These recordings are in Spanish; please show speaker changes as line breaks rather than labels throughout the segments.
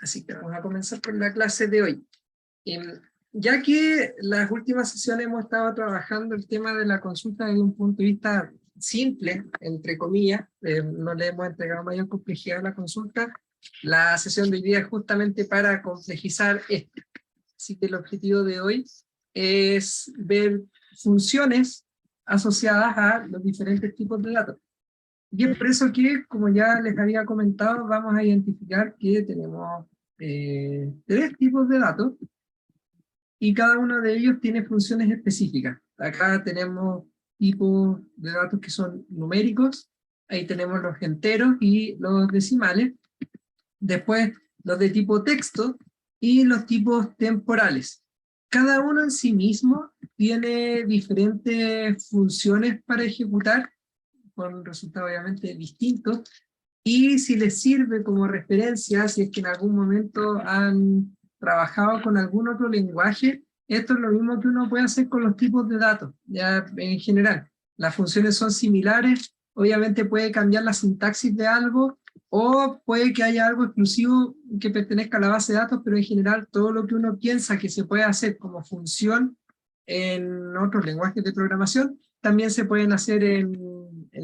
Así que vamos a comenzar con la clase de hoy. Ya que las últimas sesiones hemos estado trabajando el tema de la consulta desde un punto de vista simple, entre comillas, no le hemos entregado mayor complejidad a la consulta, la sesión de hoy día es justamente para complejizar esto. Así que el objetivo de hoy es ver funciones asociadas a los diferentes tipos de datos. Y es por eso que, como ya les había comentado, vamos a identificar que tenemos 3 tipos de datos, y cada uno de ellos tiene funciones específicas. Acá tenemos tipos de datos que son numéricos, ahí tenemos los enteros y los decimales, después los de tipo texto y los tipos temporales. Cada uno en sí mismo tiene diferentes funciones para ejecutar, con resultados obviamente distintos, y si les sirve como referencia, si es que en algún momento han trabajado con algún otro lenguaje, esto es lo mismo que uno puede hacer con los tipos de datos, ya en general. Las funciones son similares, obviamente puede cambiar la sintaxis de algo, o puede que haya algo exclusivo que pertenezca a la base de datos, pero en general todo lo que uno piensa que se puede hacer como función en otros lenguajes de programación, también se pueden hacer en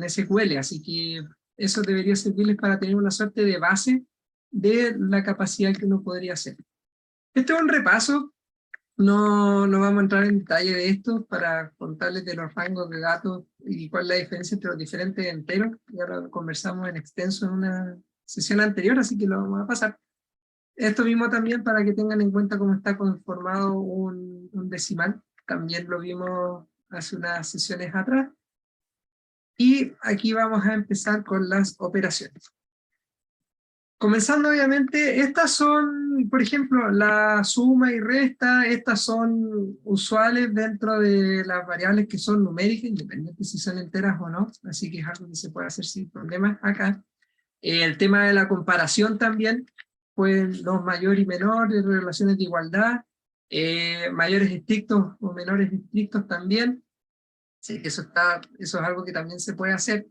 SQL, así que eso debería servirles para tener una suerte de base de la capacidad que uno podría hacer. Este es un repaso, no vamos a entrar en detalle de esto para contarles de los rangos de datos y cuál es la diferencia entre los diferentes enteros. Ya lo conversamos en extenso en una sesión anterior, así que lo vamos a pasar. Esto mismo también para que tengan en cuenta cómo está conformado un decimal, también lo vimos hace unas sesiones atrás. Y aquí vamos a empezar con las operaciones. Comenzando obviamente, estas son, por ejemplo, la suma y resta, estas son usuales dentro de las variables que son numéricas, independiente si son enteras o no, así que es algo que se puede hacer sin problemas acá. El tema de la comparación también, pues los mayor y menor, de relaciones de igualdad, mayores estrictos o menores estrictos también, sí, eso es algo que también se puede hacer.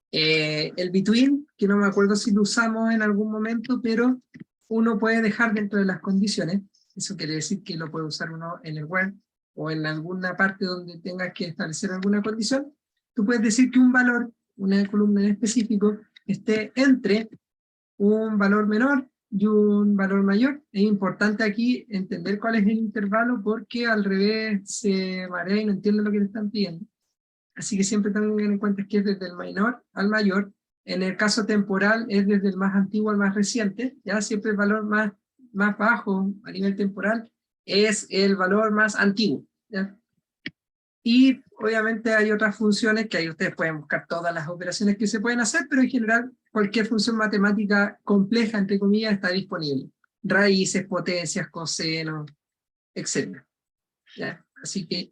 El between, que no me acuerdo si lo usamos en algún momento, pero uno puede dejar dentro de las condiciones, eso quiere decir que lo puede usar uno en el web, o en alguna parte donde tengas que establecer alguna condición, tú puedes decir que un valor, una columna en específico, esté entre un valor menor y un valor mayor. Es importante aquí entender cuál es el intervalo, porque al revés se marea y no entiende lo que le están pidiendo. Así que siempre tengan en cuenta que es desde el menor al mayor. En el caso temporal es desde el más antiguo al más reciente, ya siempre el valor más bajo a nivel temporal es el valor más antiguo, ¿ya? Y obviamente hay otras funciones que ahí ustedes pueden buscar todas las operaciones que se pueden hacer, pero en general cualquier función matemática compleja, entre comillas, está disponible. Raíces, potencias, cosenos, etc. ¿Ya? Así que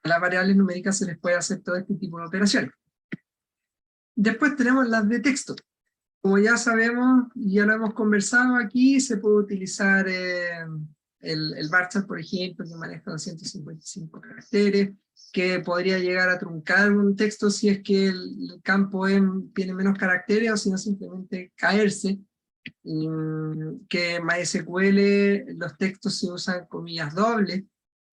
a las variables numéricas se les puede hacer todo este tipo de operaciones. Después tenemos las de texto. Como ya sabemos, ya lo hemos conversado aquí, se puede utilizar el varchar, por ejemplo, que maneja 255 caracteres, que podría llegar a truncar un texto si es que el campo tiene menos caracteres, o si no simplemente caerse. Que en MySQL los textos se usan comillas dobles,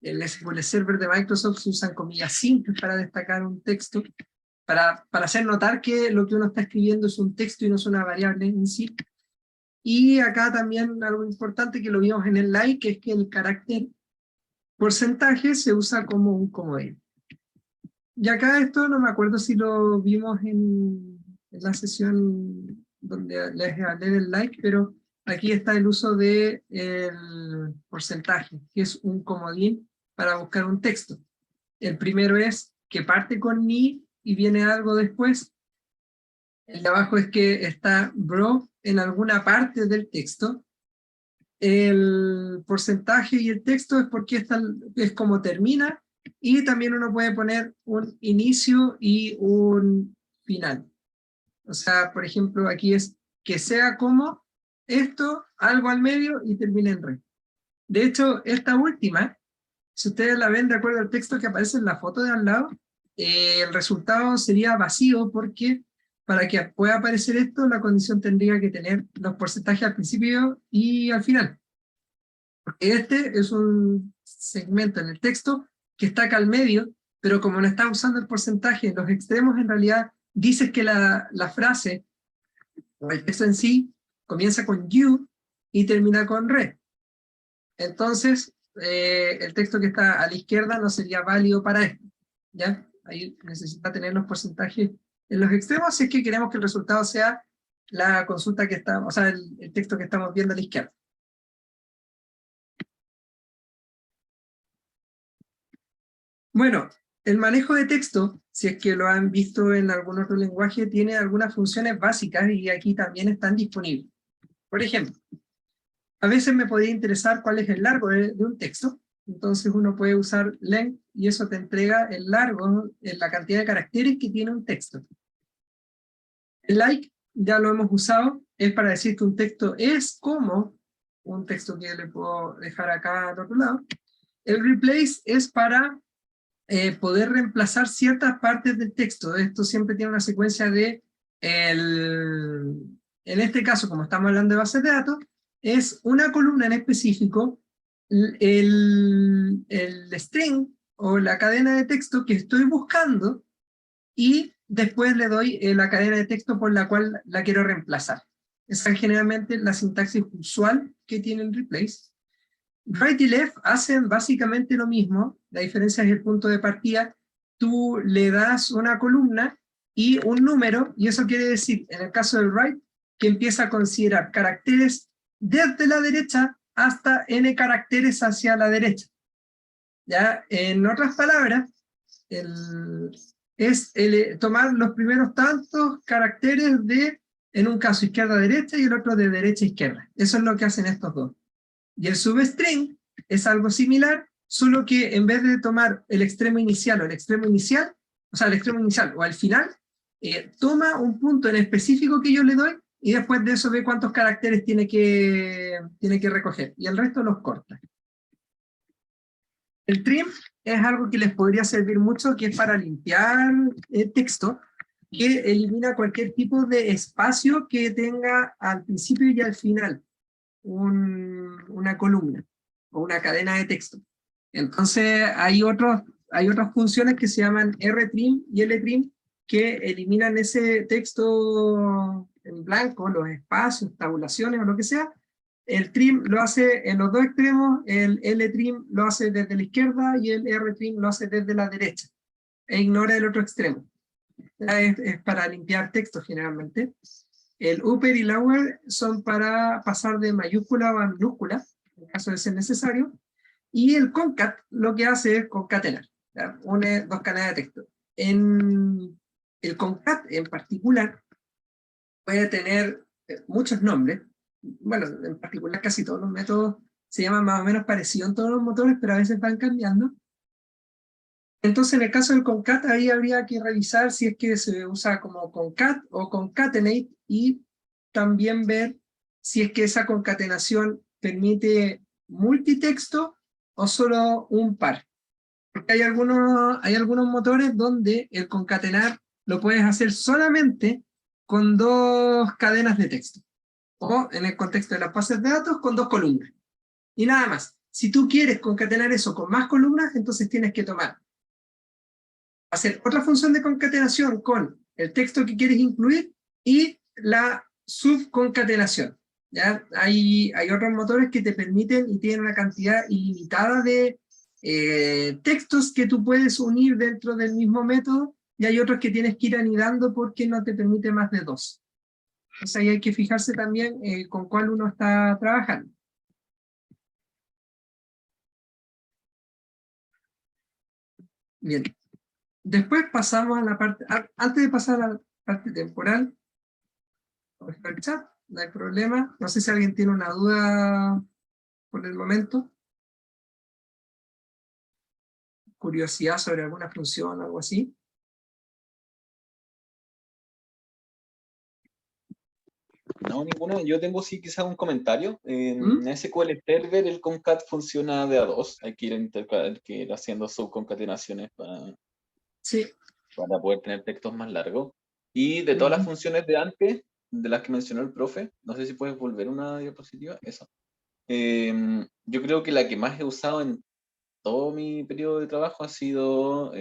el SQL Server de Microsoft se usan comillas simples para destacar un texto, para hacer notar que lo que uno está escribiendo es un texto y no es una variable en sí. Y acá también algo importante que lo vimos en el like, es que el carácter porcentaje se usa como un comodín. Y acá esto no me acuerdo si lo vimos en la sesión donde les hablé del like, pero aquí está el uso del porcentaje, que es un comodín para buscar un texto. El primero es que parte con ni y viene algo después. El de abajo es que está bro en alguna parte del texto. El porcentaje y el texto es porque es como termina, y también uno puede poner un inicio y un final. O sea, por ejemplo, aquí es que sea como esto, algo al medio y termina en re. De hecho, esta última, si ustedes la ven de acuerdo al texto que aparece en la foto de al lado, el resultado sería vacío porque para que pueda aparecer esto, la condición tendría que tener los porcentajes al principio y al final. Porque este es un segmento en el texto que está acá al medio, pero como no está usando el porcentaje en los extremos, en realidad dices que la frase, o el texto en sí, comienza con you y termina con re. Entonces, el texto que está a la izquierda no sería válido para esto, ¿ya? Ahí necesita tener los porcentajes en los extremos si es que queremos que el resultado sea la consulta que estamos, o sea, el texto que estamos viendo a la izquierda. Bueno, el manejo de texto, si es que lo han visto en algún otro lenguaje, tiene algunas funciones básicas y aquí también están disponibles. Por ejemplo, a veces me podría interesar cuál es el largo de un texto, entonces uno puede usar length y eso te entrega el largo, la cantidad de caracteres que tiene un texto. El like, ya lo hemos usado, es para decir que un texto es como un texto que le puedo dejar acá al otro lado. El replace es para poder reemplazar ciertas partes del texto. Esto siempre tiene una secuencia de, en este caso, como estamos hablando de bases de datos, es una columna en específico, el string o la cadena de texto que estoy buscando, y después le doy la cadena de texto por la cual la quiero reemplazar. Esa es generalmente la sintaxis usual que tiene el replace. Right y left hacen básicamente lo mismo, la diferencia es el punto de partida. Tú le das una columna y un número, y eso quiere decir, en el caso del right, que empieza a considerar caracteres desde la derecha hasta n caracteres hacia la derecha. ¿Ya? En otras palabras, tomar los primeros tantos caracteres de, en un caso izquierda a derecha y el otro de derecha a izquierda. Eso es lo que hacen estos dos. Y el substring es algo similar, solo que en vez de tomar el extremo inicial o el extremo inicial, o sea, el extremo inicial o al final, toma un punto en específico que yo le doy y después de eso ve cuántos caracteres tiene que recoger, y el resto los corta. El trim es algo que les podría servir mucho, que es para limpiar el texto, que elimina cualquier tipo de espacio que tenga al principio y al final una columna o una cadena de texto. Entonces hay otras funciones que se llaman rtrim y ltrim que eliminan ese texto en blanco, los espacios, tabulaciones o lo que sea. El trim lo hace en los dos extremos, el ltrim lo hace desde la izquierda y el rtrim lo hace desde la derecha, e ignora el otro extremo. Es para limpiar texto generalmente. El upper y lower son para pasar de mayúscula a minúscula, en caso de ser necesario, y el concat lo que hace es concatenar, ¿ya? Une dos cadenas de texto. El concat en particular puede tener muchos nombres, bueno, en particular casi todos los métodos se llaman más o menos parecidos en todos los motores, pero a veces van cambiando. Entonces, en el caso del concat, ahí habría que revisar si es que se usa como concat o concatenate, y también ver si es que esa concatenación permite multitexto o solo un par. Porque hay algunos motores donde el concatenar lo puedes hacer solamente con dos cadenas de texto, o en el contexto de las bases de datos con dos columnas, y nada más. Si tú quieres concatenar eso con más columnas, entonces tienes que hacer otra función de concatenación con el texto que quieres incluir y la subconcatenación. ¿Ya? Hay otros motores que te permiten y tienen una cantidad ilimitada de textos que tú puedes unir dentro del mismo método, y hay otros que tienes que ir anidando porque no te permite más de dos. Entonces ahí hay que fijarse también con cuál uno está trabajando. Bien. Después pasamos a la parte, antes de pasar a la parte temporal, el chat, no hay problema. No sé si alguien tiene una duda por el momento. Curiosidad sobre alguna función o algo así.
No, ninguna. Yo tengo sí quizás un comentario.
¿Mm?
En SQL Server el concat funciona de a dos. Hay que ir haciendo subconcatenaciones
Sí.
para poder tener textos más largos. Y de todas las funciones de antes, de las que mencionó el profe, no sé si puedes volver una diapositiva, eso. Yo creo que la que más he usado en todo mi periodo de trabajo ha sido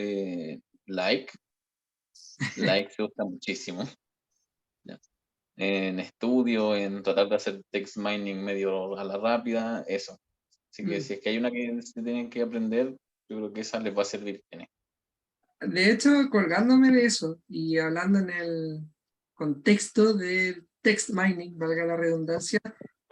like. Like se usa muchísimo. ¿Ya? En estudio, en tratar de hacer text mining medio a la rápida, eso. Así que si es que hay una que se tienen que aprender, yo creo que esa les va a servir.
De hecho, colgándome de eso y hablando en el contexto del text mining, valga la redundancia,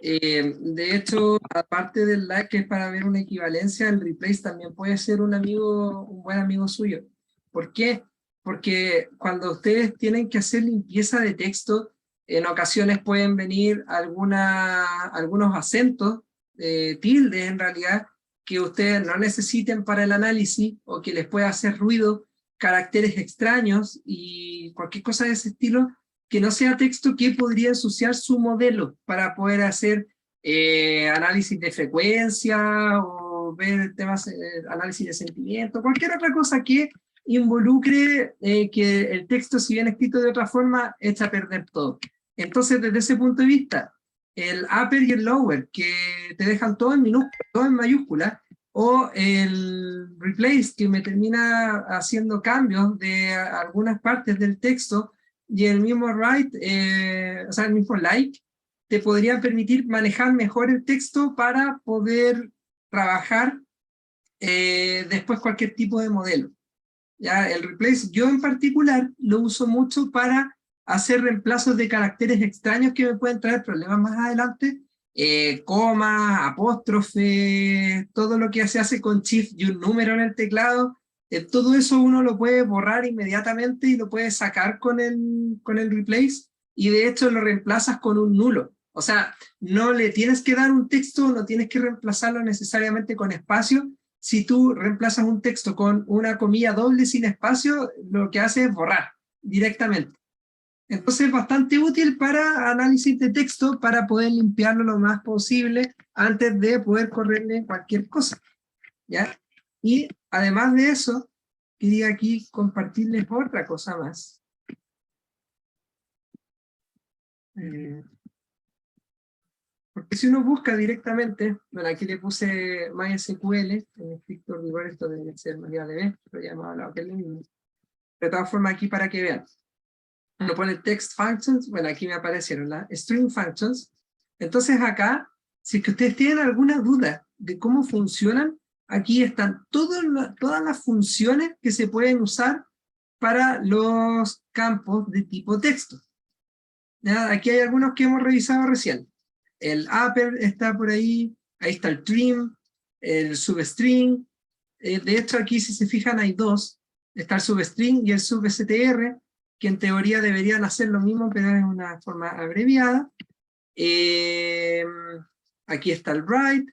de hecho, aparte del like que es para ver una equivalencia, el replace también puede ser un amigo, un buen amigo suyo. ¿Por qué? Porque cuando ustedes tienen que hacer limpieza de texto, en ocasiones pueden venir algunos acentos, tildes en realidad, que ustedes no necesiten para el análisis o que les pueda hacer ruido, caracteres extraños y cualquier cosa de ese estilo que no sea texto que podría ensuciar su modelo para poder hacer análisis de frecuencia o ver temas, análisis de sentimiento, cualquier otra cosa que involucre que el texto, si bien escrito de otra forma, echa a perder todo. Entonces, desde ese punto de vista, el upper y el lower, que te dejan todo en minúscula, todo en mayúscula, o el replace, que me termina haciendo cambios de algunas partes del texto, y el mismo write, o sea, el mismo like, te podrían permitir manejar mejor el texto para poder trabajar después cualquier tipo de modelo. ¿Ya? El replace, yo en particular, lo uso mucho para hacer reemplazos de caracteres extraños que me pueden traer problemas más adelante, comas, apóstrofe, todo lo que se hace con shift y un número en el teclado, todo eso uno lo puede borrar inmediatamente y lo puede sacar con el replace, y de hecho lo reemplazas con un nulo. O sea, no le tienes que dar un texto, no tienes que reemplazarlo necesariamente con espacio. Si tú reemplazas un texto con una comilla doble sin espacio, lo que hace es borrar directamente. Entonces es bastante útil para análisis de texto, para poder limpiarlo lo más posible antes de poder correrle cualquier cosa, ¿ya? Y además de eso, quería aquí compartirles otra cosa más. Porque si uno busca directamente, bueno, aquí le puse MySQL, en estricto rigor esto debe ser MariaDB, pero ya hemos hablado que es lo mismo. De todas formas, aquí para que vean, uno pone text functions, bueno, aquí me aparecieron las string functions. Entonces acá, si es que ustedes tienen alguna duda de cómo funcionan, aquí están todas las funciones que se pueden usar para los campos de tipo texto. ¿Ya? Aquí hay algunos que hemos revisado recién. El upper está por ahí está el trim, el substring. De hecho, aquí si se fijan hay dos. Está el substring y el substr, que en teoría deberían hacer lo mismo, pero en una forma abreviada. Aquí está el write.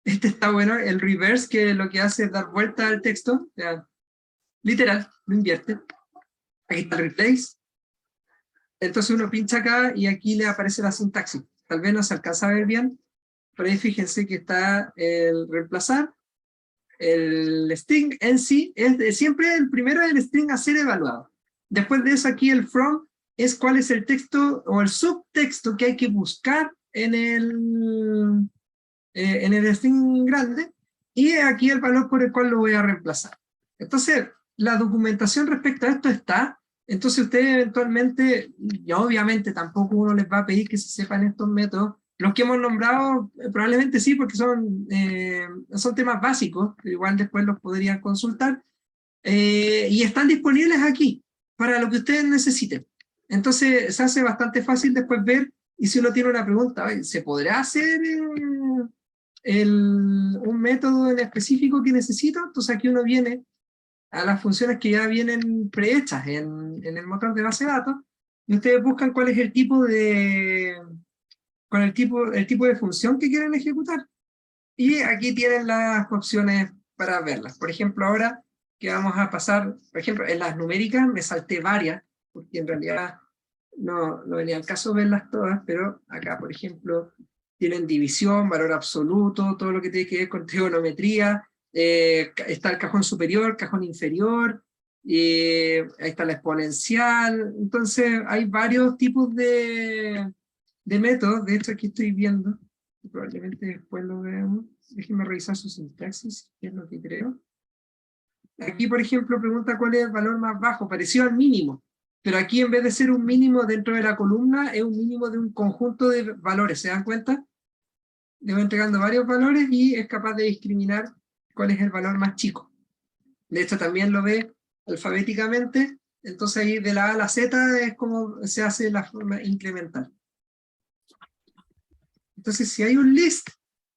Este está bueno, el reverse, que lo que hace es dar vuelta al texto. O sea, literal, lo invierte. Aquí está el replace. Entonces uno pincha acá y aquí le aparece la sintaxis. Tal vez no se alcanza a ver bien, pero ahí fíjense que está el reemplazar, el string en sí, siempre el primero es el string a ser evaluado. Después de eso aquí el from es cuál es el texto o el subtexto que hay que buscar en el string grande, y aquí el valor por el cual lo voy a reemplazar. Entonces, la documentación respecto a esto está. Entonces ustedes eventualmente, y obviamente tampoco uno les va a pedir que se sepan estos métodos. Los que hemos nombrado probablemente sí, porque son temas básicos, pero igual después los podrían consultar. Y están disponibles aquí, para lo que ustedes necesiten. Entonces se hace bastante fácil después ver, y si uno tiene una pregunta, ¿se podrá hacer un método en específico que necesito? Entonces aquí uno viene a las funciones que ya vienen prehechas en el motor de base de datos, y ustedes buscan cuál es el tipo de función que quieren ejecutar. Y aquí tienen las opciones para verlas. Por ejemplo, ahora que vamos a pasar, por ejemplo, en las numéricas me salté varias, porque en realidad no venía al caso verlas todas, pero acá, por ejemplo, tienen división, valor absoluto, todo lo que tiene que ver con trigonometría, está el cajón superior, cajón inferior, ahí está la exponencial. Entonces hay varios tipos de métodos. De hecho aquí estoy viendo, probablemente después lo veamos. Déjenme revisar su sintaxis, que es lo que creo. Aquí, por ejemplo, pregunta cuál es el valor más bajo, parecido al mínimo. Pero aquí, en vez de ser un mínimo dentro de la columna, es un mínimo de un conjunto de valores. ¿Se dan cuenta? Le va entregando varios valores y es capaz de discriminar cuál es el valor más chico. De hecho, también lo ve alfabéticamente. Entonces, ahí de la A a la Z es como se hace la forma incremental. Entonces, si hay un list,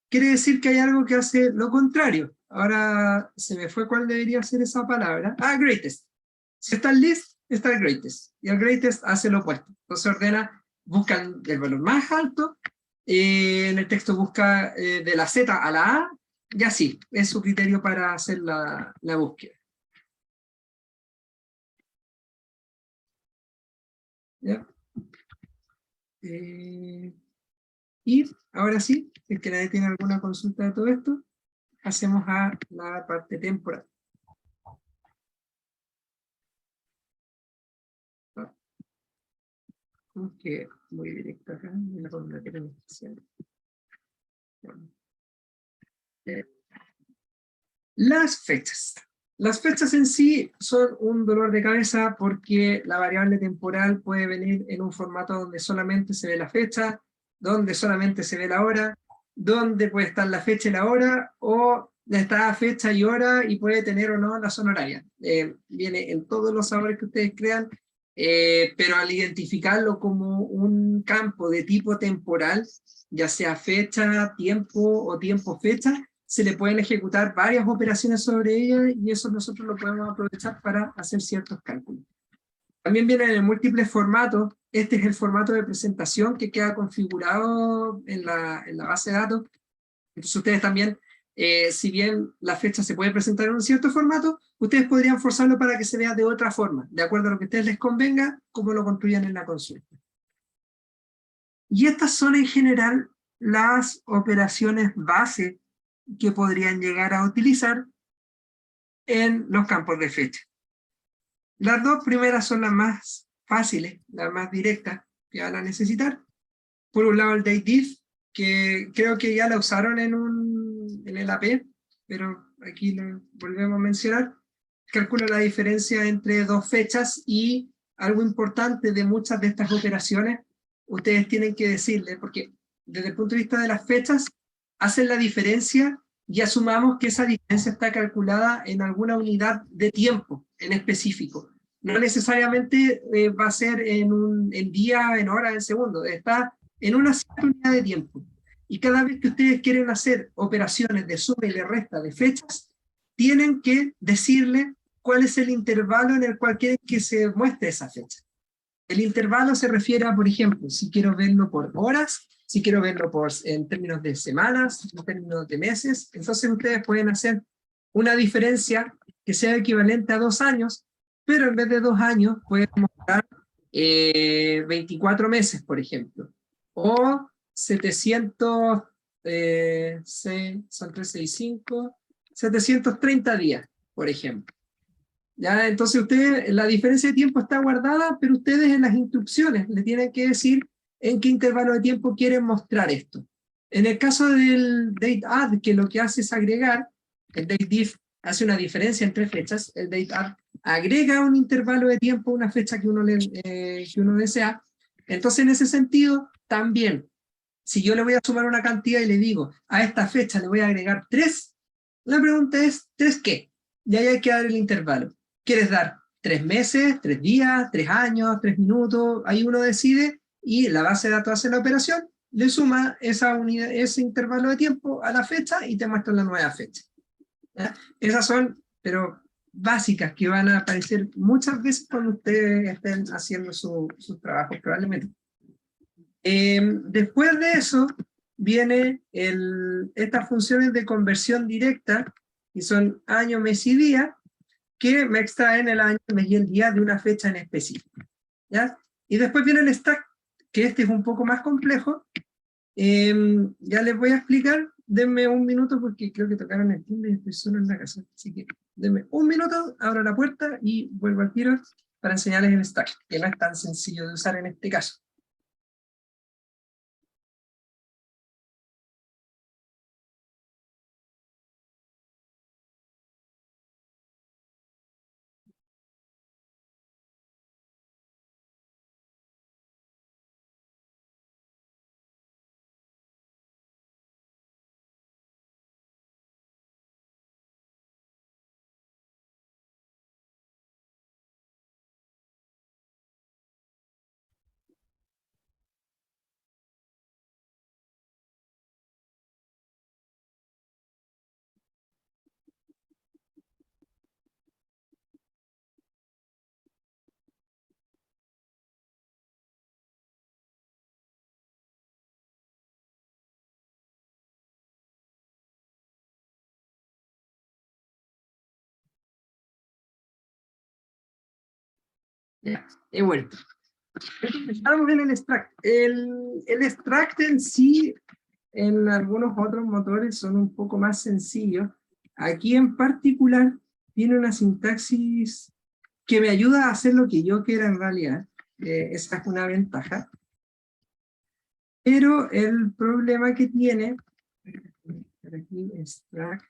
quiere decir que hay algo que hace lo contrario. Ahora se me fue cuál debería ser esa palabra. Ah, greatest. Si está el list, está el greatest. Y el greatest hace lo opuesto. Entonces ordena, busca el valor más alto, en el texto busca de la Z a la A, y así. Es su criterio para hacer la búsqueda. ¿Ya? Y ahora sí, si es que nadie tiene alguna consulta de todo esto, hacemos a la parte temporal. Que muy directo acá, en la combinación especial. Las fechas. Las fechas en sí son un dolor de cabeza porque la variable temporal puede venir en un formato donde solamente se ve la fecha, donde solamente se ve la hora, donde puede estar la fecha y la hora, o está fecha y hora y puede tener o no la zona horaria. Viene en todos los sabores que ustedes crean, pero al identificarlo como un campo de tipo temporal, ya sea fecha, tiempo o tiempo-fecha, se le pueden ejecutar varias operaciones sobre ella y eso nosotros lo podemos aprovechar para hacer ciertos cálculos. También vienen en múltiples formatos. Este es el formato de presentación que queda configurado en la base de datos. Entonces ustedes también, si bien la fecha se puede presentar en un cierto formato, ustedes podrían forzarlo para que se vea de otra forma, de acuerdo a lo que a ustedes les convenga, como lo construyan en la consulta. Y estas son en general las operaciones base que podrían llegar a utilizar en los campos de fecha. Las dos primeras son las más fáciles, las más directas que van a necesitar. Por un lado el dateIf, que creo que ya la usaron en el AP, pero aquí lo volvemos a mencionar. Calcula la diferencia entre dos fechas y algo importante de muchas de estas operaciones, ustedes tienen que decirle, porque desde el punto de vista de las fechas, hacen la diferencia y asumamos que esa diferencia está calculada en alguna unidad de tiempo en específico. No necesariamente va a ser en día, en hora, en segundo, está en una cierta unidad de tiempo. Y cada vez que ustedes quieren hacer operaciones de suma y de resta de fechas, tienen que decirle cuál es el intervalo en el cual quieren que se muestre esa fecha. El intervalo se refiere a, por ejemplo, si quiero verlo por horas, si quiero verlo en términos de semanas, en términos de meses. Entonces ustedes pueden hacer una diferencia que sea equivalente a 2 años, pero en vez de 2 años pueden mostrar 24 meses, por ejemplo. O 700, son 365, 730 días, por ejemplo. ¿Ya? Entonces la diferencia de tiempo está guardada, pero ustedes en las instrucciones le tienen que decir en qué intervalo de tiempo quieren mostrar esto. En el caso del dateAdd, que lo que hace es agregar, el dateIf hace una diferencia entre fechas, el dateAdd agrega un intervalo de tiempo, una fecha que uno desea. Entonces en ese sentido, también, si yo le voy a sumar una cantidad y le digo, a esta fecha le voy a agregar 3, la pregunta es, ¿3 qué? Y ahí hay que dar el intervalo. ¿Quieres dar 3 meses, 3 días, 3 años, 3 minutos? Ahí uno decide y la base de datos hace la operación, le suma esa unidad, ese intervalo de tiempo a la fecha y te muestra la nueva fecha. ¿Ya? Esas son, pero básicas, que van a aparecer muchas veces cuando ustedes estén haciendo sus trabajos probablemente. Después de eso viene estas funciones de conversión directa, que son año, mes y día, que me extraen el año, el mes y el día de una fecha en específico. ¿Ya? Y después viene el stack, que este es un poco más complejo. Ya les voy a explicar, denme un minuto porque creo que tocaron el timbre y estoy solo en la casa. Así que denme un minuto, abro la puerta y vuelvo al tiro para enseñarles el stack, que no es tan sencillo de usar en este caso. Ya, he vuelto. Estamos en el extract. El extract en sí, en algunos otros motores son un poco más sencillos. Aquí en particular tiene una sintaxis que me ayuda a hacer lo que yo quiera en realidad. Esa es una ventaja. Pero el problema que tiene, aquí, extract,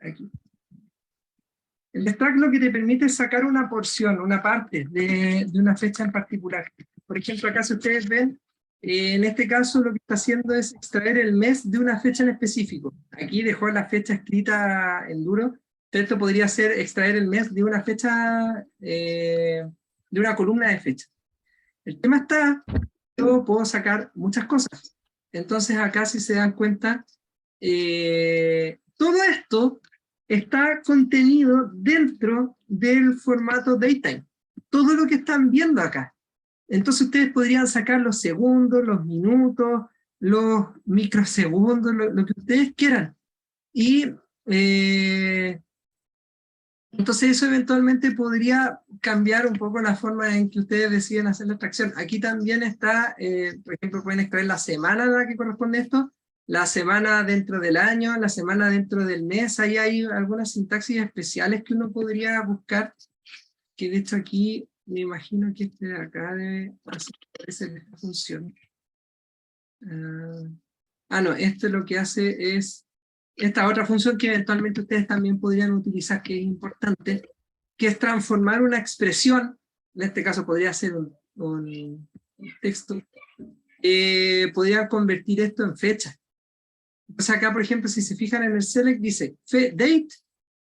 aquí. El extract lo que te permite es sacar una porción, una parte de una fecha en particular. Por ejemplo, acá si ustedes ven, en este caso lo que está haciendo es extraer el mes de una fecha en específico. Aquí dejó la fecha escrita en duro, pero esto podría ser extraer el mes de una fecha, de una columna de fecha. El tema está, yo puedo sacar muchas cosas. Entonces acá si se dan cuenta, todo esto está contenido dentro del formato datetime. Todo lo que están viendo acá. Entonces ustedes podrían sacar los segundos, los minutos, los microsegundos, lo que ustedes quieran. Y entonces eso eventualmente podría cambiar un poco la forma en que ustedes deciden hacer la extracción. Aquí también está, por ejemplo, pueden extraer la semana a la que corresponde esto, la semana dentro del año, la semana dentro del mes. Ahí hay algunas sintaxis especiales que uno podría buscar, que de hecho aquí me imagino que este de acá debe hacer esta función. No, esto lo que hace es esta otra función que eventualmente ustedes también podrían utilizar, que es importante, que es transformar una expresión, en este caso podría ser un texto, podrían convertir esto en fecha. Entonces acá, por ejemplo, si se fijan en el select, dice date,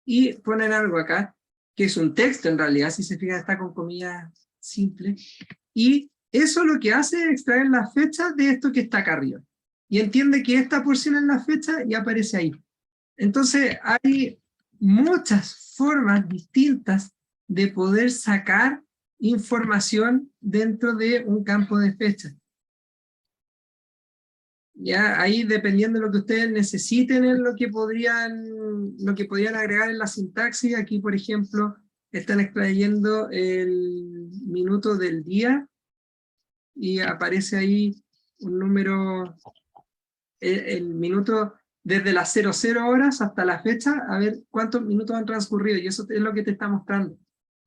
y ponen algo acá, que es un texto en realidad, si se fijan está con comillas simples, y eso lo que hace es extraer la fecha de esto que está acá arriba, y entiende que esta porción es la fecha y aparece ahí. Entonces hay muchas formas distintas de poder sacar información dentro de un campo de fecha. Ya ahí dependiendo de lo que ustedes necesiten es lo que podrían agregar en la sintaxis. Aquí por ejemplo están extrayendo el minuto del día y aparece ahí un número, el minuto desde las 00 horas hasta la fecha, a ver cuántos minutos han transcurrido, y eso es lo que te está mostrando,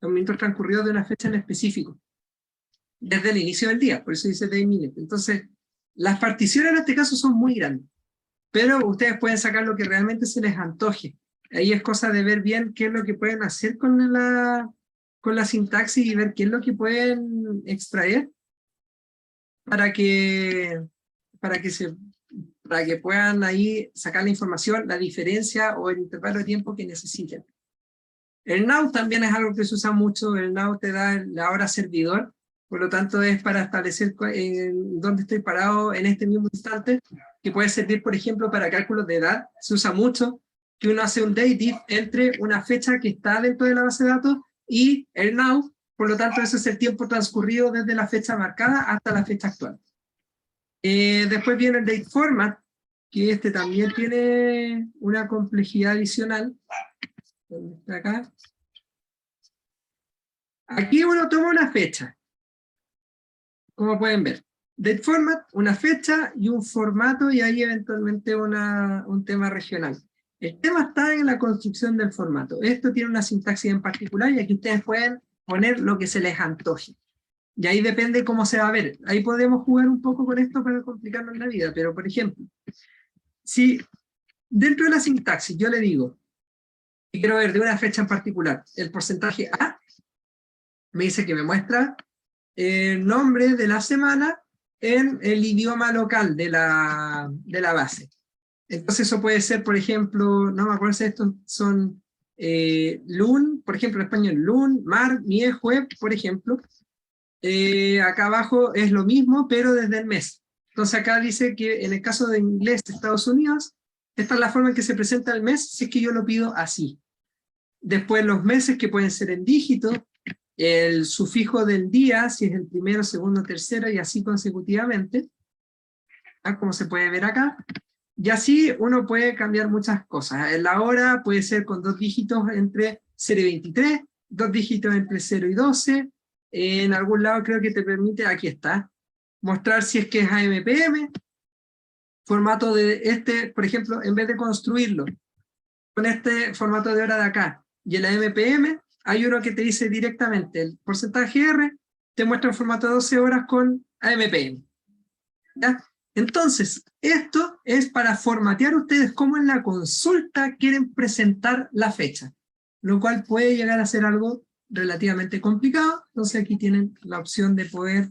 los minutos transcurridos de una fecha en específico, desde el inicio del día, por eso dice day minute. Entonces, las particiones en este caso son muy grandes, pero ustedes pueden sacar lo que realmente se les antoje. Ahí es cosa de ver bien qué es lo que pueden hacer con la sintaxis y ver qué es lo que pueden extraer para que, para que se para que puedan ahí sacar la información, la diferencia o el intervalo de tiempo que necesiten. El now también es algo que se usa mucho. El now te da la hora servidor, por lo tanto es para establecer dónde estoy parado en este mismo instante, que puede servir por ejemplo para cálculos de edad. Se usa mucho que uno hace un dateIf entre una fecha que está dentro de la base de datos y el now, por lo tanto ese es el tiempo transcurrido desde la fecha marcada hasta la fecha actual. Después viene el date format, que este también tiene una complejidad adicional. ¿Dónde está acá? Aquí uno toma una fecha, como pueden ver. Date format, una fecha y un formato, y ahí eventualmente un tema regional. El tema está en la construcción del formato. Esto tiene una sintaxis en particular, y aquí ustedes pueden poner lo que se les antoje. Y ahí depende cómo se va a ver. Ahí podemos jugar un poco con esto para complicarnos la vida, pero por ejemplo, si dentro de la sintaxis yo le digo, y quiero ver de una fecha en particular, el porcentaje A, me dice que me muestra el nombre de la semana en el idioma local de la base. Entonces eso puede ser, por ejemplo, no me acuerdo si estos son lun, por ejemplo en español, lun, mar, mie, juev, por ejemplo. Acá abajo es lo mismo, pero desde el mes. Entonces acá dice que en el caso de inglés de Estados Unidos, esta es la forma en que se presenta el mes, si es que yo lo pido así. Después los meses, que pueden ser en dígito, el sufijo del día, si es el primero, segundo, tercero, y así consecutivamente, como se puede ver acá. Y así uno puede cambiar muchas cosas. La hora puede ser con 2 dígitos entre 0 y 23, 2 dígitos entre 0 y 12, en algún lado creo que te permite, aquí está, mostrar si es que es AM/PM, formato de este, por ejemplo, en vez de construirlo con este formato de hora de acá, y el AM/PM, hay uno que te dice directamente, el porcentaje R, te muestra un formato de 12 horas con AM/PM. ¿Ya? Entonces, esto es para formatear ustedes cómo en la consulta quieren presentar la fecha, lo cual puede llegar a ser algo relativamente complicado. Entonces aquí tienen la opción de poder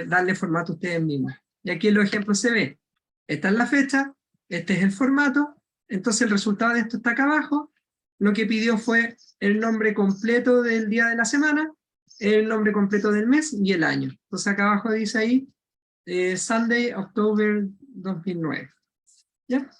darle formato a ustedes mismos. Y aquí en los ejemplos se ve, esta es la fecha, este es el formato, entonces el resultado de esto está acá abajo. Lo que pidió fue el nombre completo del día de la semana, el nombre completo del mes y el año. Entonces acá abajo dice ahí, Sunday, October 2009. ¿Ya?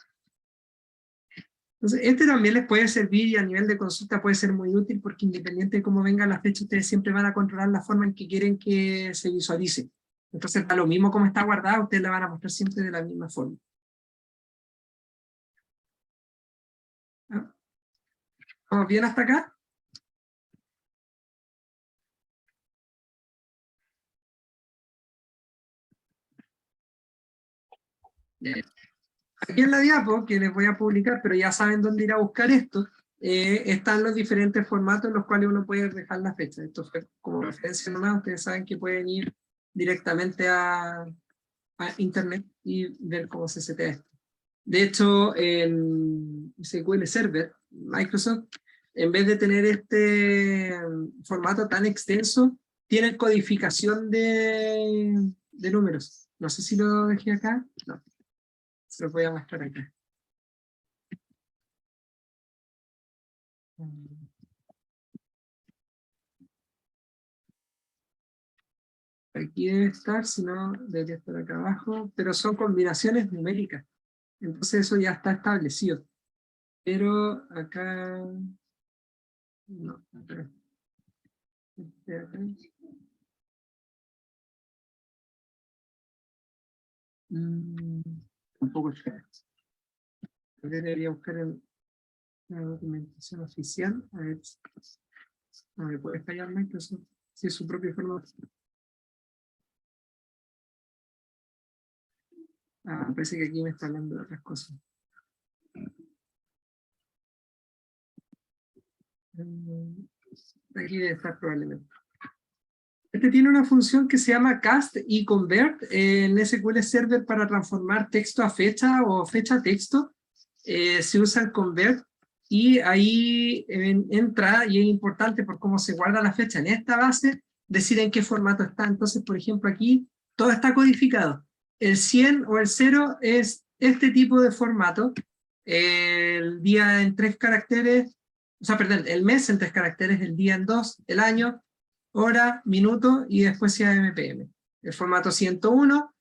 Entonces, este también les puede servir, y a nivel de consulta puede ser muy útil, porque independiente de cómo venga la fecha, ustedes siempre van a controlar la forma en que quieren que se visualice. Entonces, da lo mismo como está guardada, ustedes la van a mostrar siempre de la misma forma. ¿Ah? ¿Vamos bien hasta acá? Bien. Aquí en la diapo, que les voy a publicar, pero ya saben dónde ir a buscar esto, están los diferentes formatos en los cuales uno puede dejar la fecha. Esto fue como referencia nomás, ustedes saben que pueden ir directamente a internet y ver cómo se setea esto. De hecho, en SQL Server, Microsoft, en vez de tener este formato tan extenso, tiene codificación de números. No sé si lo dejé acá. No. Se lo voy a mostrar acá. Aquí debe estar, si no, debería estar acá abajo, pero son combinaciones numéricas. Entonces eso ya está establecido. Pero acá... No, acá. Acá. Un poco chévere. Debería buscar en la documentación oficial. A ver, no me puede fallar Microsoft, si es su propio formato. Parece que aquí me está hablando de otras cosas. Aquí debe estar probablemente. Este tiene una función que se llama cast y convert en SQL Server para transformar texto a fecha o fecha a texto. Se usa el convert y ahí entra, y es importante por cómo se guarda la fecha en esta base, decir en qué formato está. Entonces, por ejemplo, aquí todo está codificado. El 100 o el 0 es este tipo de formato. El día en 3 caracteres, o sea, perdón, el mes en 3 caracteres, el día en 2, el año, hora, minuto y después sea AM/PM. El formato 101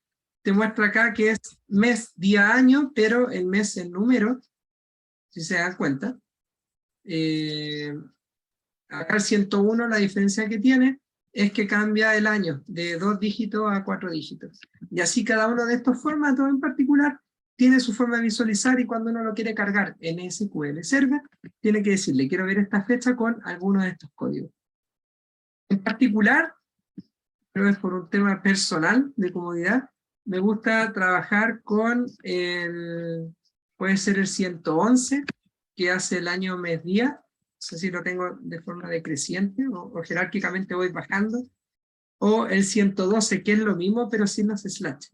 te muestra acá que es mes, día, año, pero el mes en número, si se dan cuenta. Acá el 101, la diferencia que tiene es que cambia el año de 2 dígitos a 4 dígitos. Y así cada uno de estos formatos en particular tiene su forma de visualizar, y cuando uno lo quiere cargar en SQL Server, tiene que decirle, quiero ver esta fecha con alguno de estos códigos. En particular, pero es por un tema personal de comodidad. Me gusta trabajar con puede ser el 111, que hace el año mes día. No sé si lo tengo de forma decreciente o jerárquicamente voy bajando. O el 112, que es lo mismo, pero sin los slash.